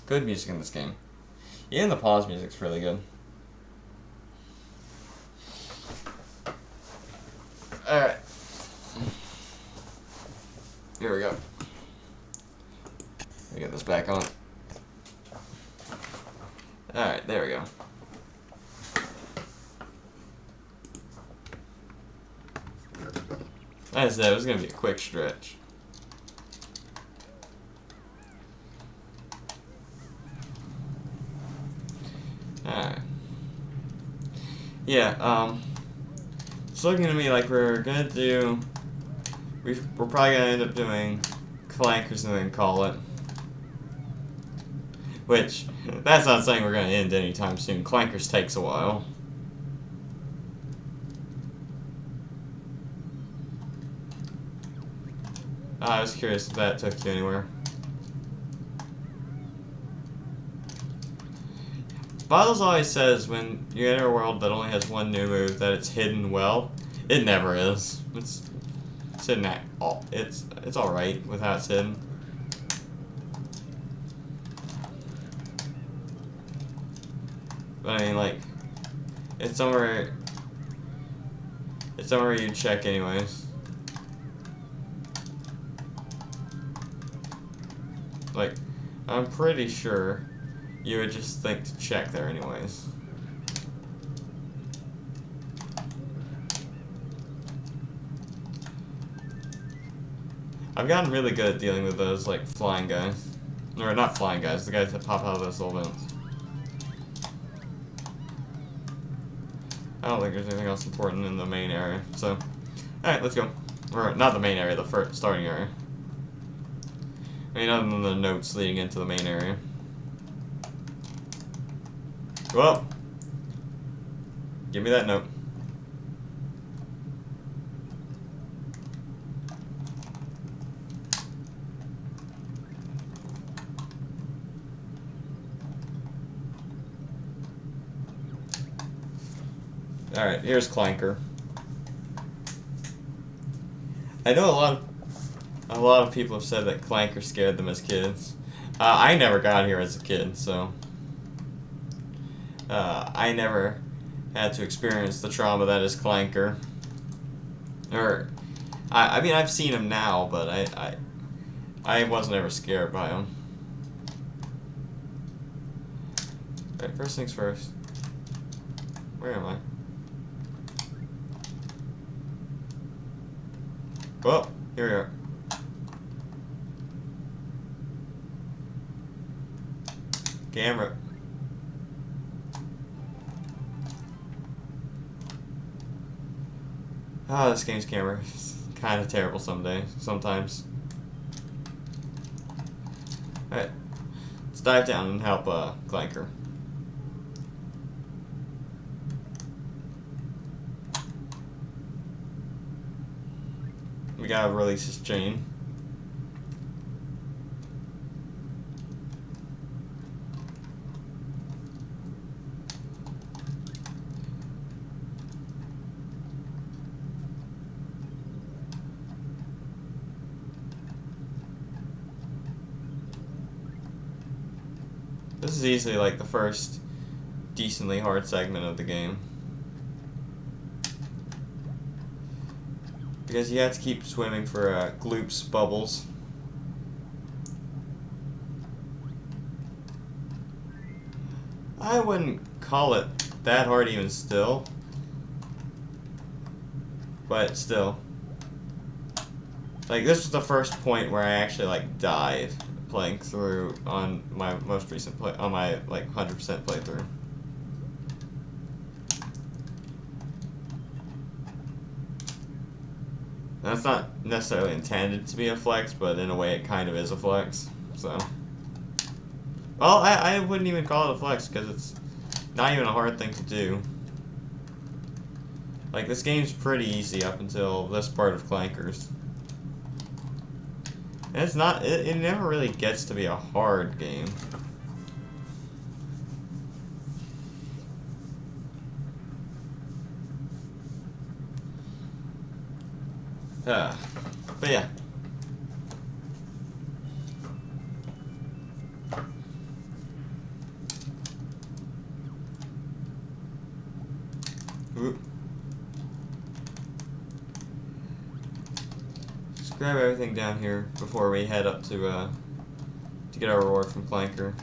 Good music in this game. Even the pause music's really good. Alright. Here we go. Let me get this back on. Alright, there we go. As I said, it was going to be a quick stretch. Alright. Yeah, it's looking to me like we're going to do... We're probably going to end up doing Clankers and then call it. Which, that's not saying we're going to end anytime soon. Clankers takes a while. I was curious if that took you anywhere. Bottles always says when you enter a world that only has one new move that it's hidden well. It never is. It's hidden at all. It's alright with how it's hidden. But I mean, like, it's somewhere you check anyways. Like, I'm pretty sure you would just think to check there anyways. I've gotten really good at dealing with those, like, flying guys. Or not flying guys, the guys that pop out of those little vents. I don't think there's anything else important in the main area, so... Alright, let's go. Or, not the main area, the first starting area. I mean, other than the notes leading into the main area. Well, give me that note. Alright, here's Clanker. I know a lot of A lot of people have said that Clanker scared them as kids. I never got here as a kid, so I never had to experience the trauma that is Clanker. Or, I mean, I've seen him now, but I wasn't ever scared by him. Alright, first things first. Where am I? Well, here we are. Camera. Ah, this game's camera is kind of terrible sometimes. Alright, let's dive down and help Clanker. We gotta release his chain. This is easily like the first decently hard segment of the game. Because you have to keep swimming for gloops bubbles. I wouldn't call it that hard even still. But still. Like, this was the first point where I actually, like, died playing through on my most recent play, on my, like, 100% playthrough. That's not necessarily intended to be a flex, but in a way it kind of is a flex, so. Well, I wouldn't even call it a flex, because it's not even a hard thing to do. Like, this game's pretty easy up until this part of Clankers. And it's not, it never really gets to be a hard game. But yeah. Ooh. Just grab everything down here before we head up to get our reward from Clanker.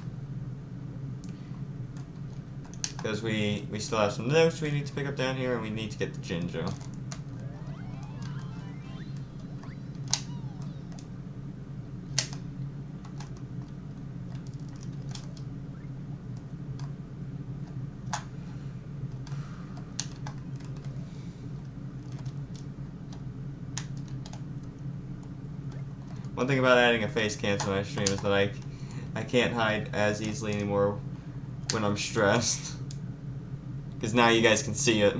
Because we still have some notes we need to pick up down here, and we need to get the Jinjo. One thing about adding a face cam to my stream is that I can't hide as easily anymore when I'm stressed. Because now you guys can see it.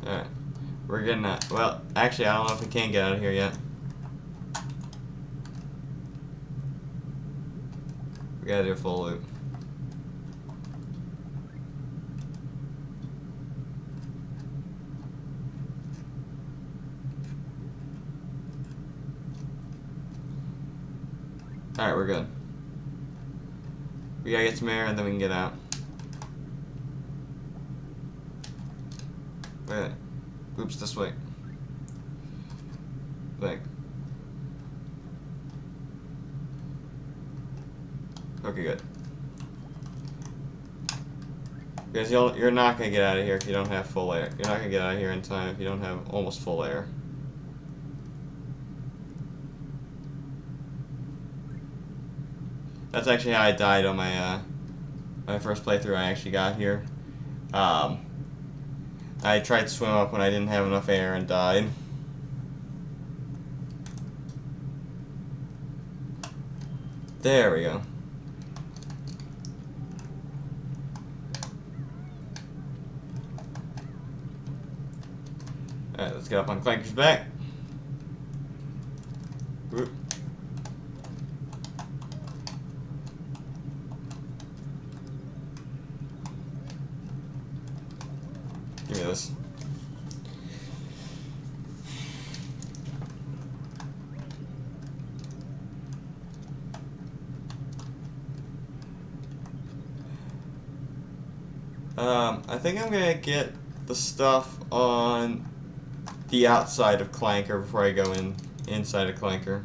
Alright. We're getting out. Well, actually, I don't know if we can get out of here yet. We gotta do a full loop. Alright, we're good. We gotta get some air and then we can get out. Wait. Oops, this way. Like. Okay, good. Because you're not gonna get out of here if you don't have full air. You're not gonna get out of here in time if you don't have almost full air. That's actually how I died on my my first playthrough. I actually got here. I tried to swim up when I didn't have enough air and died. There we go. Alright, let's get up on Clanker's back. Whoop. Give me this. I think I'm gonna get the stuff on the outside of Clanker before I go inside of Clanker.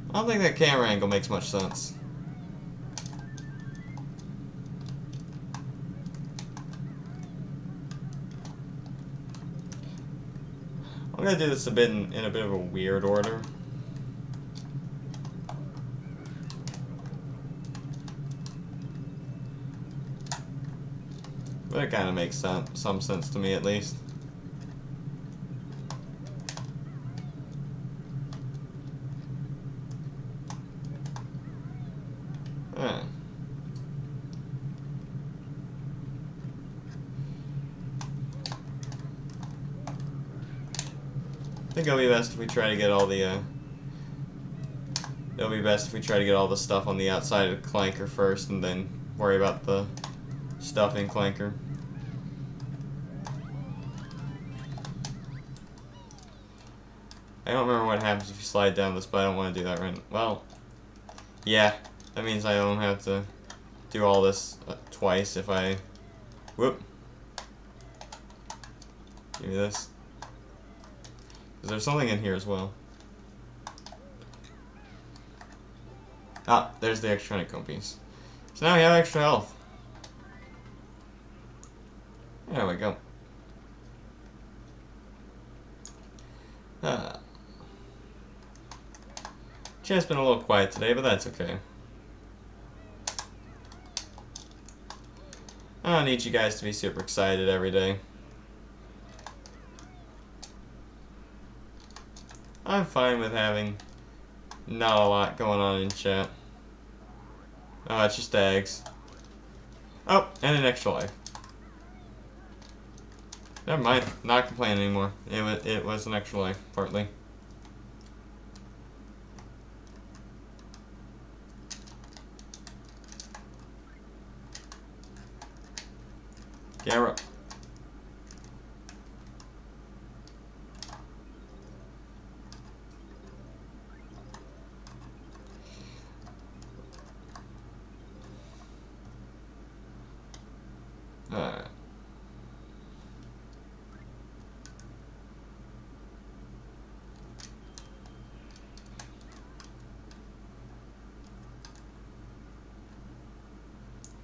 I don't think that camera angle makes much sense. I'm gonna do this in a bit of a weird order. But it kind of makes some sense to me, at least. Alright. I think it'll be best if we try to get all the, it'll be best if we try to get all the stuff on the outside of Clanker first, and then worry about the stuff in Clanker. I don't remember what happens if you slide down this, but I don't want to do that right now. Well, yeah, that means I don't have to do all this twice if I... Whoop. Give me this. Because there's something in here as well. Ah, there's the extra honeycomb piece. So now we have extra health. There we go. Chat's been a little quiet today, but that's okay. I don't need you guys to be super excited every day. I'm fine with having not a lot going on in chat. Oh, it's just eggs. Oh, and an extra life. Never mind, not complaining anymore. It was an extra life, partly. Garrett. Alright.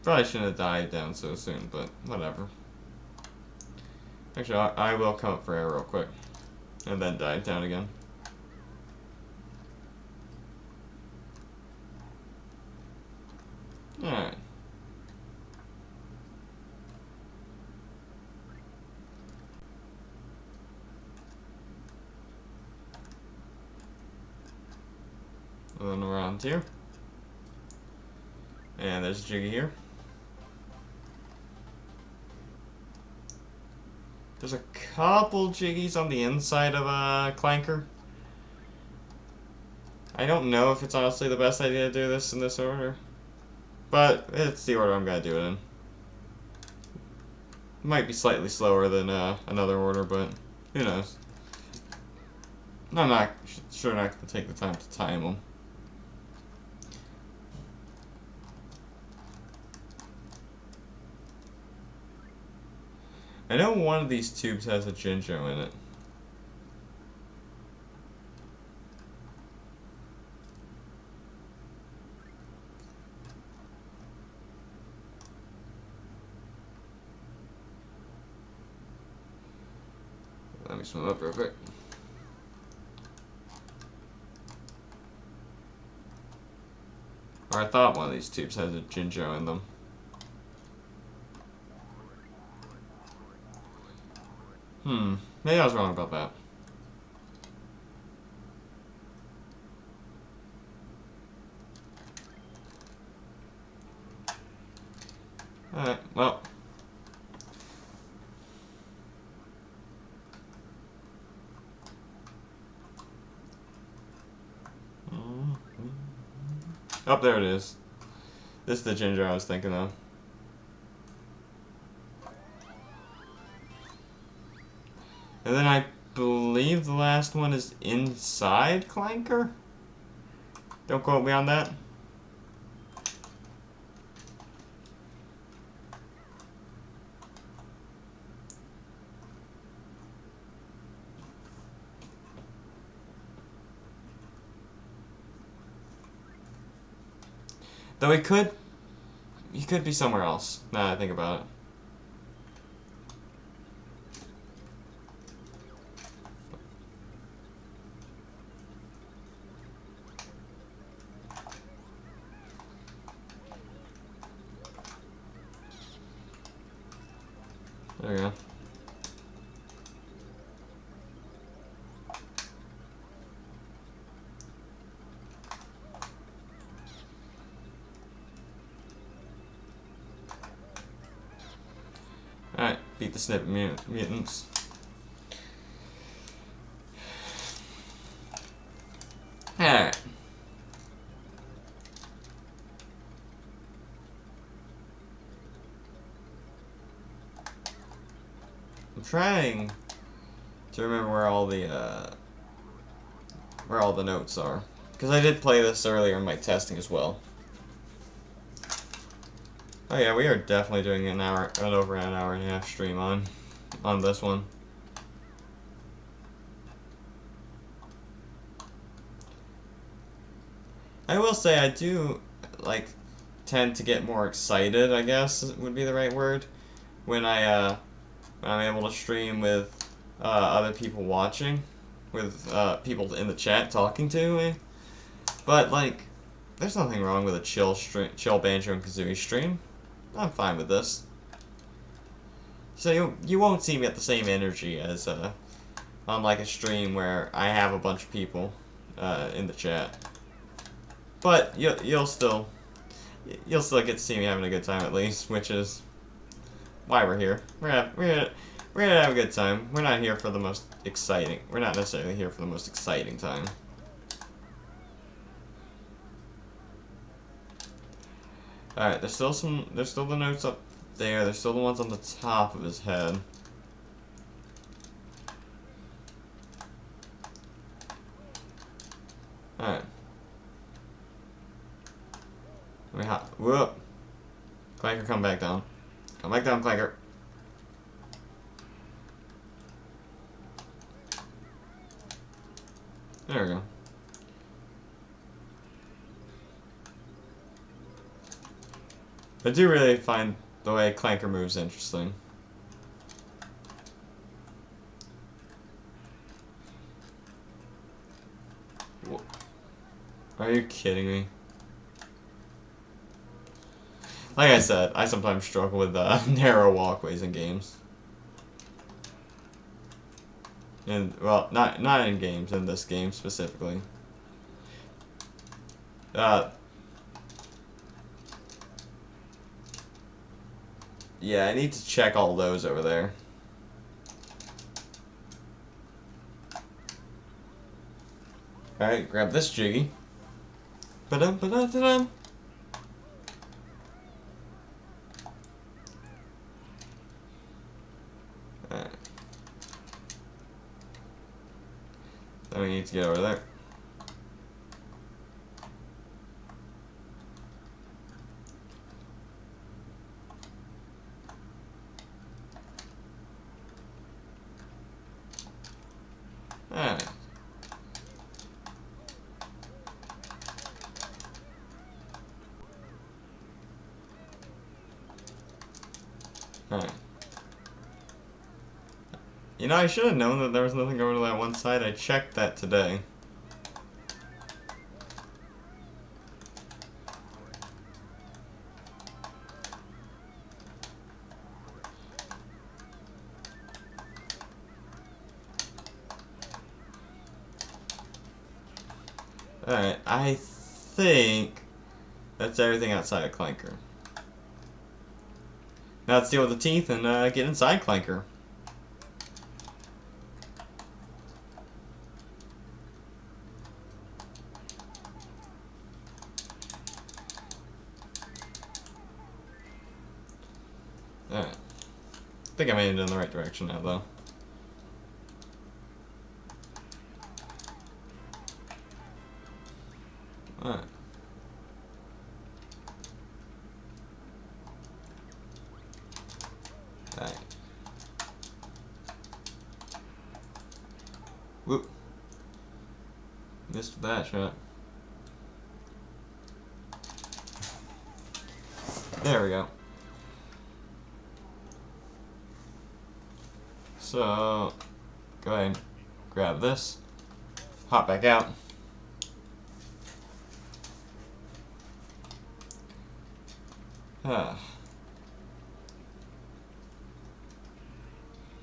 Probably shouldn't have dived down so soon, but whatever. Actually, I will come up for air real quick. And then dive down again. Alright. And then around here. And there's a Jiggy here. There's a couple Jiggies on the inside of a Clanker. I don't know if it's honestly the best idea to do this in this order. But it's the order I'm going to do it in. It might be slightly slower than another order, but who knows. I'm not sure not going to take the time to time them. I know one of these tubes has a Jinjo in it. Let me swim up real quick. Or I thought one of these tubes has a Jinjo in them. Maybe I was wrong about that. Alright, well. Oh, there it is. This is the ginger I was thinking of. And then I believe the last one is inside Clanker? Don't quote me on that. Though he could be somewhere else, now that I think about it. There we go. Alright, beat the snip mutants. Alright. I'm trying to remember where all the notes are. Because I did play this earlier in my testing as well. Oh yeah, we are definitely doing over an hour and a half stream on this one. I will say I do tend to get more excited, I guess would be the right word, when I'm able to stream with other people watching, with people in the chat talking to me. But there's nothing wrong with a chill Banjo and Kazooie stream. I'm fine with this. So you won't see me at the same energy as on a stream where I have a bunch of people in the chat. But you'll still get to see me having a good time at least, which is why we're here. We're gonna have a good time. We're not here for the most exciting. We're not necessarily here for the most exciting time. Alright, there's still the notes up there. There's still the ones on the top of his head. Alright. Whoop. Clanker, come back down. Come back down, Clanker. There we go. I do really find the way Clanker moves interesting. Are you kidding me? Like I said, I sometimes struggle with narrow walkways in games. And well, not in games, in this game specifically. Yeah, I need to check all those over there. Alright, grab this Jiggy. Ba-dum, ba-dum, ba-dum. Alright. Then we need to get over there. Alright. Alright. You know, I should have known that there was nothing over to that one side. I checked that today. Alright, I think that's everything outside of Clanker. Now let's deal with the teeth and get inside Clanker. Alright. I think I made it in the right direction now, though. Alright. Alright. Whoop. Missed that shot. There we go. So, go ahead and grab this. Hop back out.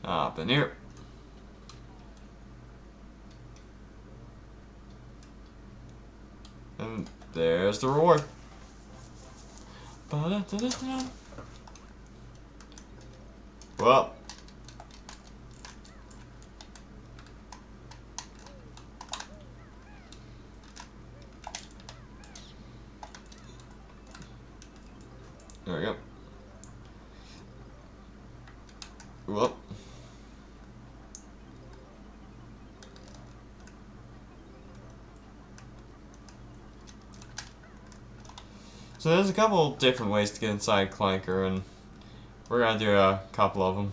Up in here. And there's the reward. Well. There we go. Well. So there's a couple different ways to get inside Clanker, and we're gonna do a couple of them.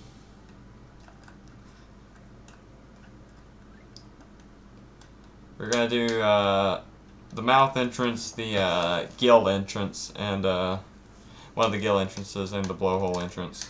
We're gonna do the mouth entrance, the gill entrance, and one of the gill entrances, and the blowhole entrance.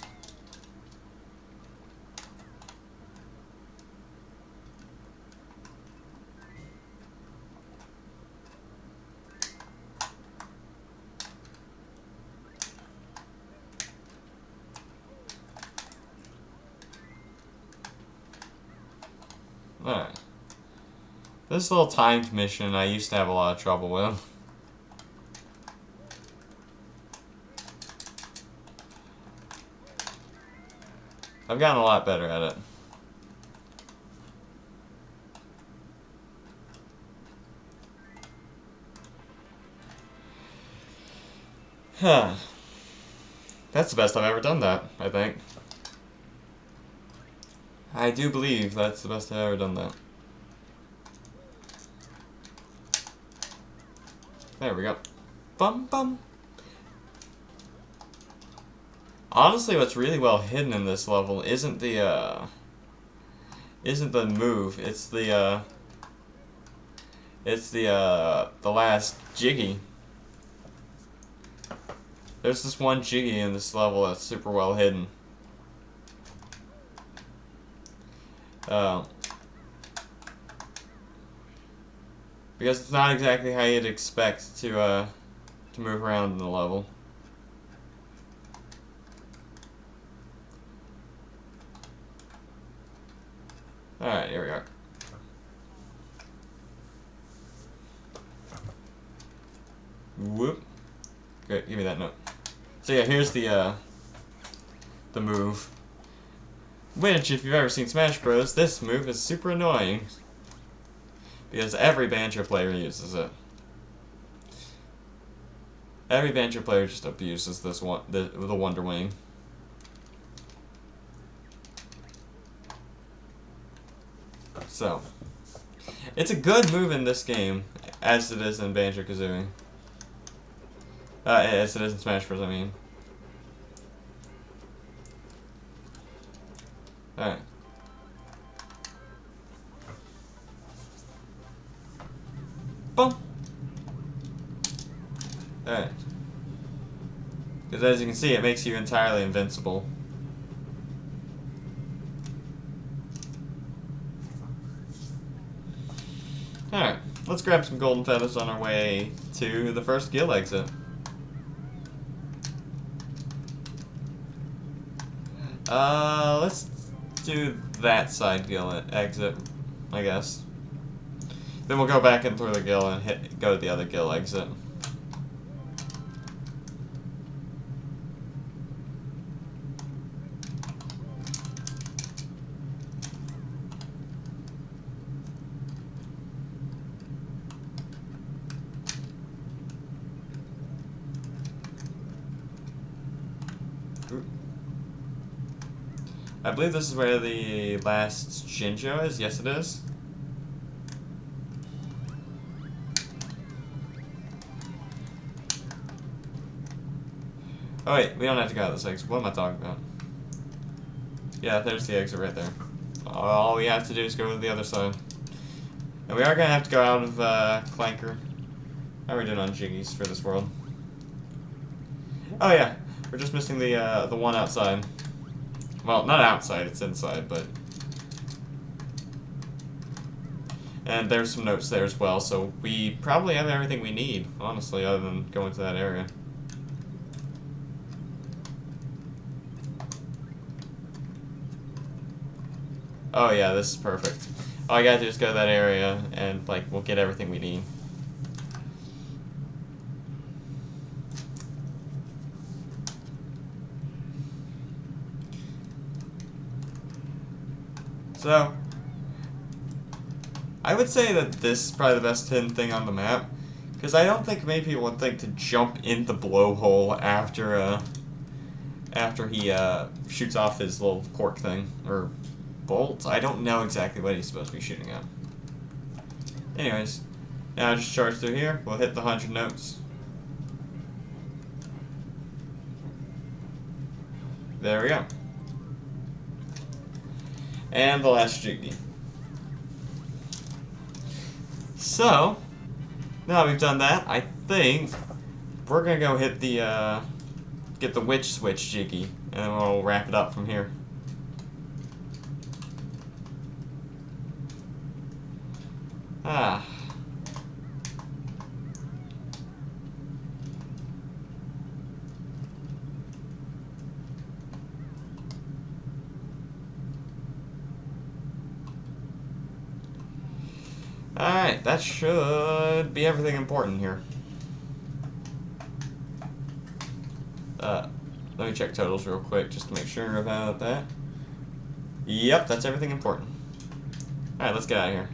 Alright. This little timed mission I used to have a lot of trouble with. I've gotten a lot better at it. Huh. That's the best I've ever done that, I think. I do believe that's the best I've ever done that. There we go. Bum bum. Honestly, what's really well hidden in this level isn't the move. It's the last jiggy. There's this one jiggy in this level that's super well hidden. Because it's not exactly how you'd expect to move around in the level. Alright, here we are. Whoop. Great, give me that note. So yeah, here's the move. Which, if you've ever seen Smash Bros., this move is super annoying. Because every Banjo player uses it. Every Banjo player just abuses this one, the Wonder Wing. So, it's a good move in this game, as it is in Banjo Kazooie. As it is in Smash Bros., I mean. Alright. Boom! Alright. Because as you can see, it makes you entirely invincible. Alright, let's grab some golden feathers on our way to the first gill exit. Let's do that side gill exit, I guess. Then we'll go back in through the gill and go to the other gill exit. I believe this is where the last Shinjo is. Yes, it is. Oh wait, we don't have to go out this exit. What am I talking about? Yeah, there's the exit right there. All we have to do is go to the other side. And we are going to have to go out of Clanker. How are we doing on Jiggies for this world? Oh yeah, we're just missing the one outside. Well, not outside, it's inside, but... And there's some notes there as well, so we probably have everything we need, honestly, other than going to that area. Oh yeah, this is perfect. All I gotta do is go to that area, and, like, we'll get everything we need. So, I would say that this is probably the best hidden thing on the map, because I don't think many people would think to jump in the blowhole after he shoots off his little cork thing, or bolt. I don't know exactly what he's supposed to be shooting at. Anyways, now just charge through here. We'll hit the 100 notes. There we go. And the last jiggy. So, now we've done that, I think we're gonna go hit the, get the witch switch jiggy, and then we'll wrap it up from here. Ah. Alright, that should be everything important here. Let me check totals real quick just to make sure about that. Yep, that's everything important. Alright, let's get out of here.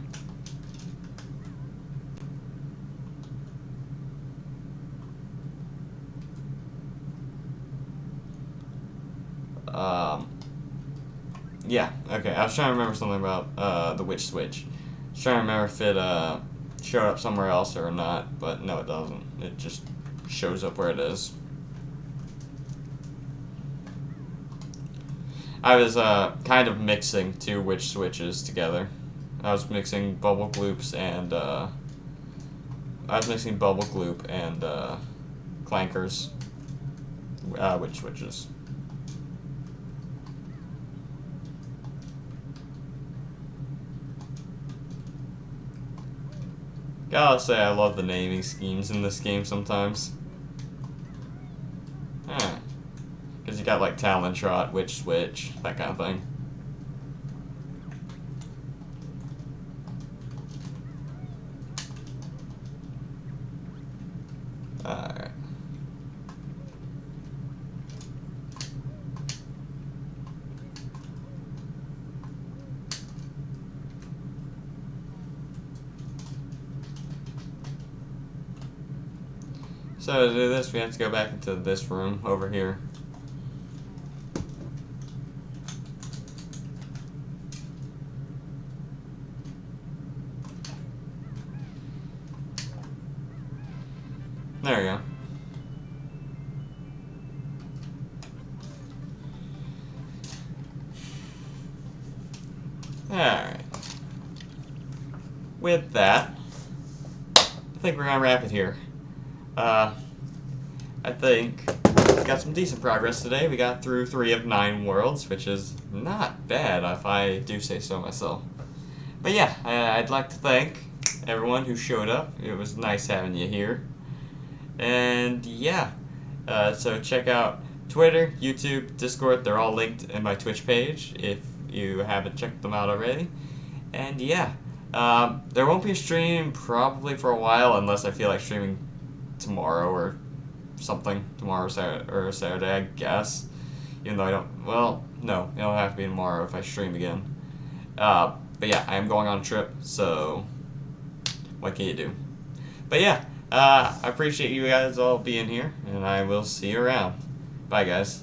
Yeah, okay, I was trying to remember something about the witch switch. I was trying to remember if it showed up somewhere else or not, but no, it doesn't. It just shows up where it is. I was kind of mixing two witch switches together. I was mixing bubble gloops and clankers witch switches. Gotta say, I love the naming schemes in this game sometimes. Because you got like Talon Trot, Witch Switch, that kind of thing. Alright. So to do this, we have to go back into this room over here. There we go. Alright. With that, I think we're gonna wrap it here. I think we got some decent progress today. We got through 3 of 9 worlds, which is not bad if I do say so myself. But yeah, I'd like to thank everyone who showed up. It was nice having you here. And yeah, so check out Twitter, YouTube, Discord. They're all linked in my Twitch page if you haven't checked them out already. And yeah, there won't be a stream probably for a while unless I feel like streaming tomorrow or something. Tomorrow or Saturday, I guess. Even though I don't, well, no, it'll have to be tomorrow if I stream again. But yeah, I am going on a trip, so what can you do? But yeah, I appreciate you guys all being here, and I will see you around. Bye, guys.